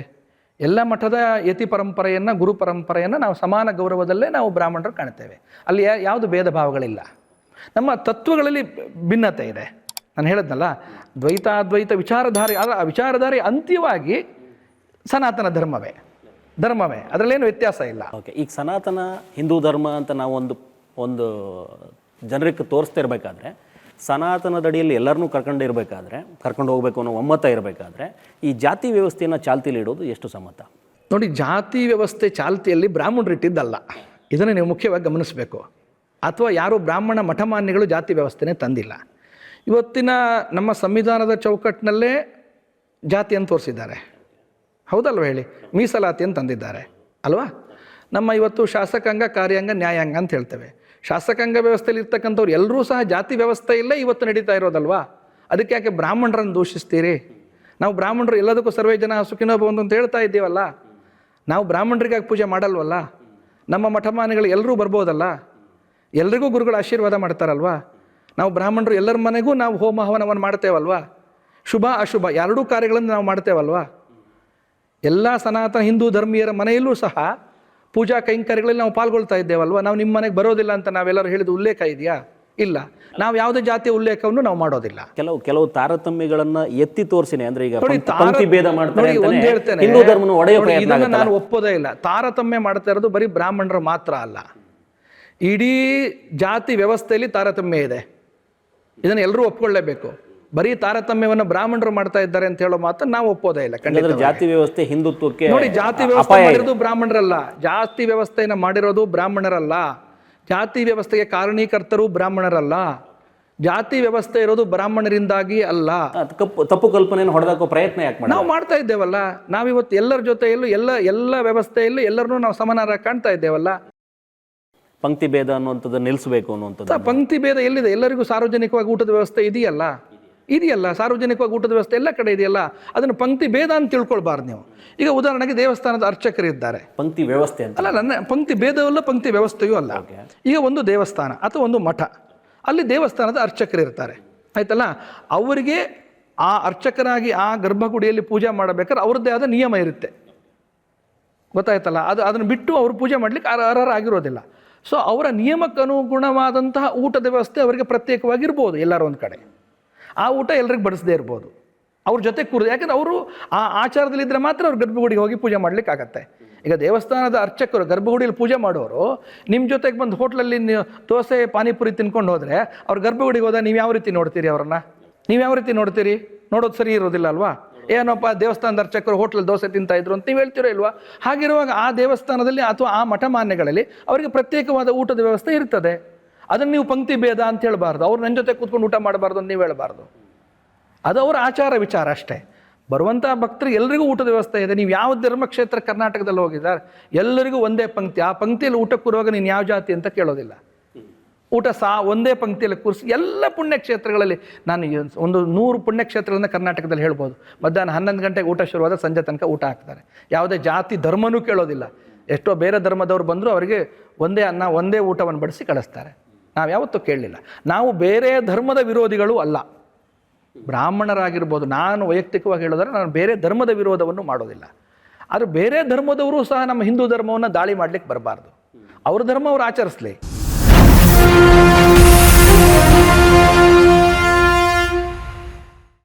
ಎಲ್ಲ ಮಠದ ಯತಿ ಪರಂಪರೆಯನ್ನು, ಗುರು ಪರಂಪರೆಯನ್ನು ನಾವು ಸಮಾನ ಗೌರವದಲ್ಲೇ ನಾವು ಬ್ರಾಹ್ಮಣರು ಕಾಣ್ತೇವೆ. ಅಲ್ಲಿ ಯಾವುದು ಭೇದ ಭಾವಗಳಿಲ್ಲ. ನಮ್ಮ ತತ್ವಗಳಲ್ಲಿ ಭಿನ್ನತೆ ಇದೆ. ನಾನು ಹೇಳಿದ್ನಲ್ಲ, ದ್ವೈತಾದ್ವೈತ ವಿಚಾರಧಾರೆ, ಆ ವಿಚಾರಧಾರೆ ಅಂತ್ಯವಾಗಿ ಸನಾತನ ಧರ್ಮವೇ. ಅದರಲ್ಲೇನು ವ್ಯತ್ಯಾಸ ಇಲ್ಲ. ಓಕೆ, ಈಗ ಸನಾತನ ಹಿಂದೂ ಧರ್ಮ ಅಂತ ನಾವು ಒಂದು ಜನರಿಗೆ ತೋರಿಸ್ತಾ ಇರಬೇಕಾದ್ರೆ, ಸನಾತನದಡಿಯಲ್ಲಿ ಎಲ್ಲರನ್ನೂ ಕರ್ಕೊಂಡು ಹೋಗಬೇಕು ಅನ್ನೋ ಒಮ್ಮತ ಇರಬೇಕಾದ್ರೆ, ಈ ಜಾತಿ ವ್ಯವಸ್ಥೆಯನ್ನು ಚಾಲ್ತಿಯಲ್ಲಿ ಇಡೋದು ಎಷ್ಟು ಸಮ್ಮತ? ನೋಡಿ, ಜಾತಿ ವ್ಯವಸ್ಥೆ ಚಾಲ್ತಿಯಲ್ಲಿ ಬ್ರಾಹ್ಮಣರು ಇಟ್ಟಿದ್ದಲ್ಲ. ಇದನ್ನು ನೀವು ಮುಖ್ಯವಾಗಿ ಗಮನಿಸಬೇಕು. ಅಥವಾ ಯಾರು ಬ್ರಾಹ್ಮಣ ಮಠಮಾನ್ಯಗಳು ಜಾತಿ ವ್ಯವಸ್ಥೆನೇ ತಂದಿಲ್ಲ. ಇವತ್ತಿನ ನಮ್ಮ ಸಂವಿಧಾನದ ಚೌಕಟ್ಟಿನಲ್ಲೇ ಜಾತಿಯನ್ನು ತೋರಿಸಿದ್ದಾರೆ, ಹೌದಲ್ವ ಹೇಳಿ? ಮೀಸಲಾತಿಯನ್ನು ತಂದಿದ್ದಾರೆ ಅಲ್ವಾ? ನಮ್ಮ ಇವತ್ತು ಶಾಸಕಾಂಗ, ಕಾರ್ಯಾಂಗ, ನ್ಯಾಯಾಂಗ ಅಂತ ಹೇಳ್ತೇವೆ. ಶಾಸಕಾಂಗ ವ್ಯವಸ್ಥೆಯಲ್ಲಿ ಇರ್ತಕ್ಕಂಥವ್ರು ಎಲ್ಲರೂ ಸಹ ಜಾತಿ ವ್ಯವಸ್ಥೆಯಲ್ಲೇ ಇವತ್ತು ನಡೀತಾ ಇರೋದಲ್ವಾ? ಅದಕ್ಕೆ ಯಾಕೆ ಬ್ರಾಹ್ಮಣರನ್ನು ದೂಷಿಸ್ತೀರಿ? ನಾವು ಬ್ರಾಹ್ಮಣರು ಎಲ್ಲದಕ್ಕೂ ಸರ್ವೇ ಜನ ಸುಖಿನೋ ಭವಂತು ಅಂತ ಹೇಳ್ತಾ ಇದ್ದೀವಲ್ಲ. ನಾವು ಬ್ರಾಹ್ಮಣರಿಗಾಗಿ ಪೂಜೆ ಮಾಡಲ್ವಲ್ಲ? ನಮ್ಮ ಮಠಮಾನ್ಯಗಳು ಎಲ್ಲರೂ ಬರ್ಬೋದಲ್ಲ? ಎಲ್ರಿಗೂ ಗುರುಗಳ ಆಶೀರ್ವಾದ ಮಾಡ್ತಾರಲ್ವಾ? ನಾವು ಬ್ರಾಹ್ಮಣರು ಎಲ್ಲರ ಮನೆಗೂ ನಾವು ಹೋಮ ಹವನವನ್ನು ಮಾಡ್ತೇವಲ್ವಾ? ಶುಭ ಅಶುಭ ಎರಡೂ ಕಾರ್ಯಗಳನ್ನು ನಾವು ಮಾಡ್ತೇವಲ್ವಾ? ಎಲ್ಲ ಸನಾತನ ಹಿಂದೂ ಧರ್ಮೀಯರ ಮನೆಯಲ್ಲೂ ಸಹ ಪೂಜಾ ಕೈಂಕರ್ಯಗಳಲ್ಲಿ ನಾವು ಪಾಲ್ಗೊಳ್ತಾ ಇದ್ದೇವಲ್ವ? ನಾವು ನಿಮ್ಮ ಮನೆಗೆ ಬರೋದಿಲ್ಲ ಅಂತ ನಾವೆಲ್ಲರೂ ಹೇಳಿದ ಉಲ್ಲೇಖ ಇದೆಯಾ? ಇಲ್ಲ. ನಾವು ಯಾವುದೇ ಜಾತಿಯ ಉಲ್ಲೇಖವನ್ನು ನಾವು ಮಾಡೋದಿಲ್ಲ. ಕೆಲವು ತಾರತಮ್ಯಗಳನ್ನ ಎತ್ತಿ ತೋರಿಸಿನೇ, ಅಂದ್ರೆ ಈಗ ಇದನ್ನು ನಾನು ಒಪ್ಪೋದೇ ಇಲ್ಲ. ತಾರತಮ್ಯ ಮಾಡ್ತಾ ಇರೋದು ಬರೀ ಬ್ರಾಹ್ಮಣರು ಮಾತ್ರ ಅಲ್ಲ, ಇಡೀ ಜಾತಿ ವ್ಯವಸ್ಥೆಯಲ್ಲಿ ತಾರತಮ್ಯ ಇದೆ. ಇದನ್ನು ಎಲ್ಲರೂ ಒಪ್ಕೊಳ್ಳೇಬೇಕು. ಬರೀ ತಾರತಮ್ಯವನ್ನು ಬ್ರಾಹ್ಮಣರು ಮಾಡ್ತಾ ಇದ್ದಾರೆ ಅಂತ ಹೇಳೋ ಮಾತ್ರ ನಾವು ಒಪ್ಪೋದೇ ಇಲ್ಲ. ಜಾತಿ ವ್ಯವಸ್ಥೆ ಹಿಂದುತ್ವಕ್ಕೆ ನೋಡಿ, ಜಾತಿ ವ್ಯವಸ್ಥೆ ಮಾಡಿರೋದು ಬ್ರಾಹ್ಮಣರಲ್ಲ. ಜಾತಿ ವ್ಯವಸ್ಥೆಯನ್ನು ಮಾಡಿರೋದು ಬ್ರಾಹ್ಮಣರಲ್ಲ. ಜಾತಿ ವ್ಯವಸ್ಥೆಗೆ ಕಾರಣೀಕರ್ತರು ಬ್ರಾಹ್ಮಣರಲ್ಲ. ಜಾತಿ ವ್ಯವಸ್ಥೆ ಇರೋದು ಬ್ರಾಹ್ಮಣರಿಂದಾಗಿ ಅಲ್ಲ. ತಪ್ಪು ಕಲ್ಪನೆಯನ್ನು ಹೊಡೆದಾಕೋ ಪ್ರಯತ್ನ ಯಾಕೆ ನಾವು ಮಾಡ್ತಾ ಇದ್ದೇವಲ್ಲ? ನಾವಿವತ್ತು ಎಲ್ಲರ ಜೊತೆಯಲ್ಲೂ ಎಲ್ಲ ವ್ಯವಸ್ಥೆಯಲ್ಲೂ ಎಲ್ಲರನ್ನೂ ನಾವು ಸಮಾನರಾಗಿ ಕಾಣ್ತಾ ಇದ್ದೇವಲ್ಲ. ಪಂಕ್ತಿ ಭೇದ ಅನ್ನುವಂಥದ್ದು ನಿಲ್ಲಿಸಬೇಕು ಅನ್ನುವಂಥದ್ದು. ಪಂಕ್ತಿ ಭೇದ ಎಲ್ಲಿದೆ? ಎಲ್ಲರಿಗೂ ಸಾರ್ವಜನಿಕವಾಗಿ ಊಟದ ವ್ಯವಸ್ಥೆ ಇದೆಯಲ್ಲ. ಸಾರ್ವಜನಿಕವಾಗಿ ಊಟದ ವ್ಯವಸ್ಥೆ ಎಲ್ಲ ಕಡೆ ಇದೆಯಲ್ಲ. ಅದನ್ನು ಪಂಕ್ತಿ ಭೇದ ಅಂತ ತಿಳ್ಕೊಳ್ಬಾರ್ದು ನೀವು. ಈಗ ಉದಾಹರಣೆಗೆ ದೇವಸ್ಥಾನದ ಅರ್ಚಕರಿದ್ದಾರೆ, ಪಂಕ್ತಿ ವ್ಯವಸ್ಥೆ ಅಂತ ಅಲ್ಲ. ನನ್ನ ಪಂಕ್ತಿ ಭೇದವಲ್ಲ, ಪಂಕ್ತಿ ವ್ಯವಸ್ಥೆಯೂ ಅಲ್ಲ. ಈಗ ಒಂದು ದೇವಸ್ಥಾನ ಅಥವಾ ಒಂದು ಮಠ, ಅಲ್ಲಿ ದೇವಸ್ಥಾನದ ಅರ್ಚಕರಿರ್ತಾರೆ, ಆಯ್ತಲ್ಲ, ಅವರಿಗೆ ಆ ಅರ್ಚಕರಾಗಿ ಆ ಗರ್ಭಗುಡಿಯಲ್ಲಿ ಪೂಜೆ ಮಾಡಬೇಕಾದ್ರೆ ಅವ್ರದ್ದೇ ಆದ ನಿಯಮ ಇರುತ್ತೆ, ಗೊತ್ತಾಯ್ತಲ್ಲ. ಅದನ್ನು ಬಿಟ್ಟು ಅವರು ಪೂಜೆ ಮಾಡಲಿಕ್ಕೆ ಅರ್ಹರಾಗಿರೋದಿಲ್ಲ. ಸೊ ಅವರ ನಿಯಮಕ್ಕೆ ಅನುಗುಣವಾದಂತಹ ಊಟದ ವ್ಯವಸ್ಥೆ ಅವರಿಗೆ ಪ್ರತ್ಯೇಕವಾಗಿರ್ಬೋದು ಎಲ್ಲರೂ ಒಂದು ಕಡೆ. ಆ ಊಟ ಎಲ್ರಿಗೂ ಬಡಿಸದೇ ಇರ್ಬೋದು, ಅವ್ರ ಜೊತೆ ಕೂರಿದೆ. ಯಾಕಂದ್ರೆ ಅವರು ಆ ಆಚಾರದಲ್ಲಿದ್ದರೆ ಮಾತ್ರ ಅವ್ರು ಗರ್ಭಗುಡಿಗೆ ಹೋಗಿ ಪೂಜೆ ಮಾಡ್ಲಿಕ್ಕೆ ಆಗತ್ತೆ. ಈಗ ದೇವಸ್ಥಾನದ ಅರ್ಚಕರು ಗರ್ಭಗುಡಿಯಲ್ಲಿ ಪೂಜೆ ಮಾಡೋರು ನಿಮ್ಮ ಜೊತೆಗೆ ಬಂದು ಹೋಟ್ಲಲ್ಲಿ ದೋಸೆ ಪಾನಿಪುರಿ ತಿನ್ಕೊಂಡು ಹೋದರೆ ಅವ್ರು ಗರ್ಭಗುಡಿಗೆ ಹೋದಾಗ ನೀವು ಯಾವ ರೀತಿ ನೋಡ್ತೀರಿ ಅವರನ್ನ? ನೀವು ಯಾವ ರೀತಿ ನೋಡ್ತೀರಿ? ನೋಡೋದು ಸರಿ ಇರೋದಿಲ್ಲ ಅಲ್ವಾ? ಏನಪ್ಪ ದೇವಸ್ಥಾನದ ಅರ್ಚಕರು ಹೋಟ್ಲಲ್ಲಿ ದೋಸೆ ತಿಂತಾ ಇದ್ರು ಅಂತ ನೀವು ಹೇಳ್ತೀರೋ ಇಲ್ವಾ? ಹಾಗಿರುವಾಗ ಆ ದೇವಸ್ಥಾನದಲ್ಲಿ ಅಥವಾ ಆ ಮಠಮಾನ್ಯಗಳಲ್ಲಿ ಅವರಿಗೆ ಪ್ರತ್ಯೇಕವಾದ ಊಟದ ವ್ಯವಸ್ಥೆ ಇರ್ತದೆ. ಅದನ್ನು ನೀವು ಪಂಕ್ತಿ ಭೇದ ಅಂತ ಹೇಳಬಾರ್ದು, ಅವ್ರು ನನ್ನ ಜೊತೆ ಕೂತ್ಕೊಂಡು ಊಟ ಮಾಡಬಾರ್ದು ಅಂತ ನೀವು ಹೇಳಬಾರ್ದು. ಅದು ಅವರ ಆಚಾರ ವಿಚಾರ ಅಷ್ಟೇ. ಬರುವಂಥ ಭಕ್ತರಿಗೆ ಎಲ್ಲರಿಗೂ ಊಟದ ವ್ಯವಸ್ಥೆ ಇದೆ. ನೀವು ಯಾವ ಧರ್ಮಕ್ಷೇತ್ರ ಕರ್ನಾಟಕದಲ್ಲಿ ಹೋಗಿದ್ದಾರೆ ಎಲ್ಲರಿಗೂ ಒಂದೇ ಪಂಕ್ತಿ. ಆ ಪಂಕ್ತಿಯಲ್ಲಿ ಊಟ ಕೂರುವಾಗ ನೀನು ಯಾವ ಜಾತಿ ಅಂತ ಕೇಳೋದಿಲ್ಲ. ಊಟ ಒಂದೇ ಪಂಕ್ತಿಯಲ್ಲಿ ಕೂರಿಸಿ ಎಲ್ಲ ಪುಣ್ಯಕ್ಷೇತ್ರಗಳಲ್ಲಿ, ನಾನು ಒಂದು 100 ಪುಣ್ಯಕ್ಷೇತ್ರಗಳನ್ನ ಕರ್ನಾಟಕದಲ್ಲಿ ಹೇಳ್ಬೋದು. ಮಧ್ಯಾಹ್ನ 11 ಗಂಟೆಗೆ ಊಟ ಶುರುವಾದ ಸಂಜೆ ತನಕ ಊಟ ಹಾಕ್ತಾರೆ. ಯಾವುದೇ ಜಾತಿ ಧರ್ಮನೂ ಕೇಳೋದಿಲ್ಲ. ಎಷ್ಟೋ ಬೇರೆ ಧರ್ಮದವ್ರು ಬಂದರೂ ಅವರಿಗೆ ಒಂದೇ ಅನ್ನ ಒಂದೇ ಊಟವನ್ನು ಬಡಿಸಿ ಕಳಿಸ್ತಾರೆ. ನಾವು ಯಾವತ್ತೂ ಕೇಳಲಿಲ್ಲ. ನಾವು ಬೇರೆ ಧರ್ಮದ ವಿರೋಧಿಗಳು ಅಲ್ಲ. ಬ್ರಾಹ್ಮಣರಾಗಿರ್ಬೋದು, ನಾನು ವೈಯಕ್ತಿಕವಾಗಿ ಹೇಳೋದಾದ್ರೆ ನಾನು ಬೇರೆ ಧರ್ಮದ ವಿರೋಧವನ್ನು ಮಾಡೋದಿಲ್ಲ. ಆದರೆ ಬೇರೆ ಧರ್ಮದವರು ಸಹ ನಮ್ಮ ಹಿಂದೂ ಧರ್ಮವನ್ನು ದಾಳಿ ಮಾಡಲಿಕ್ಕೆ ಬರಬಾರ್ದು. ಅವ್ರ ಧರ್ಮ ಅವ್ರು ಆಚರಿಸಲಿ.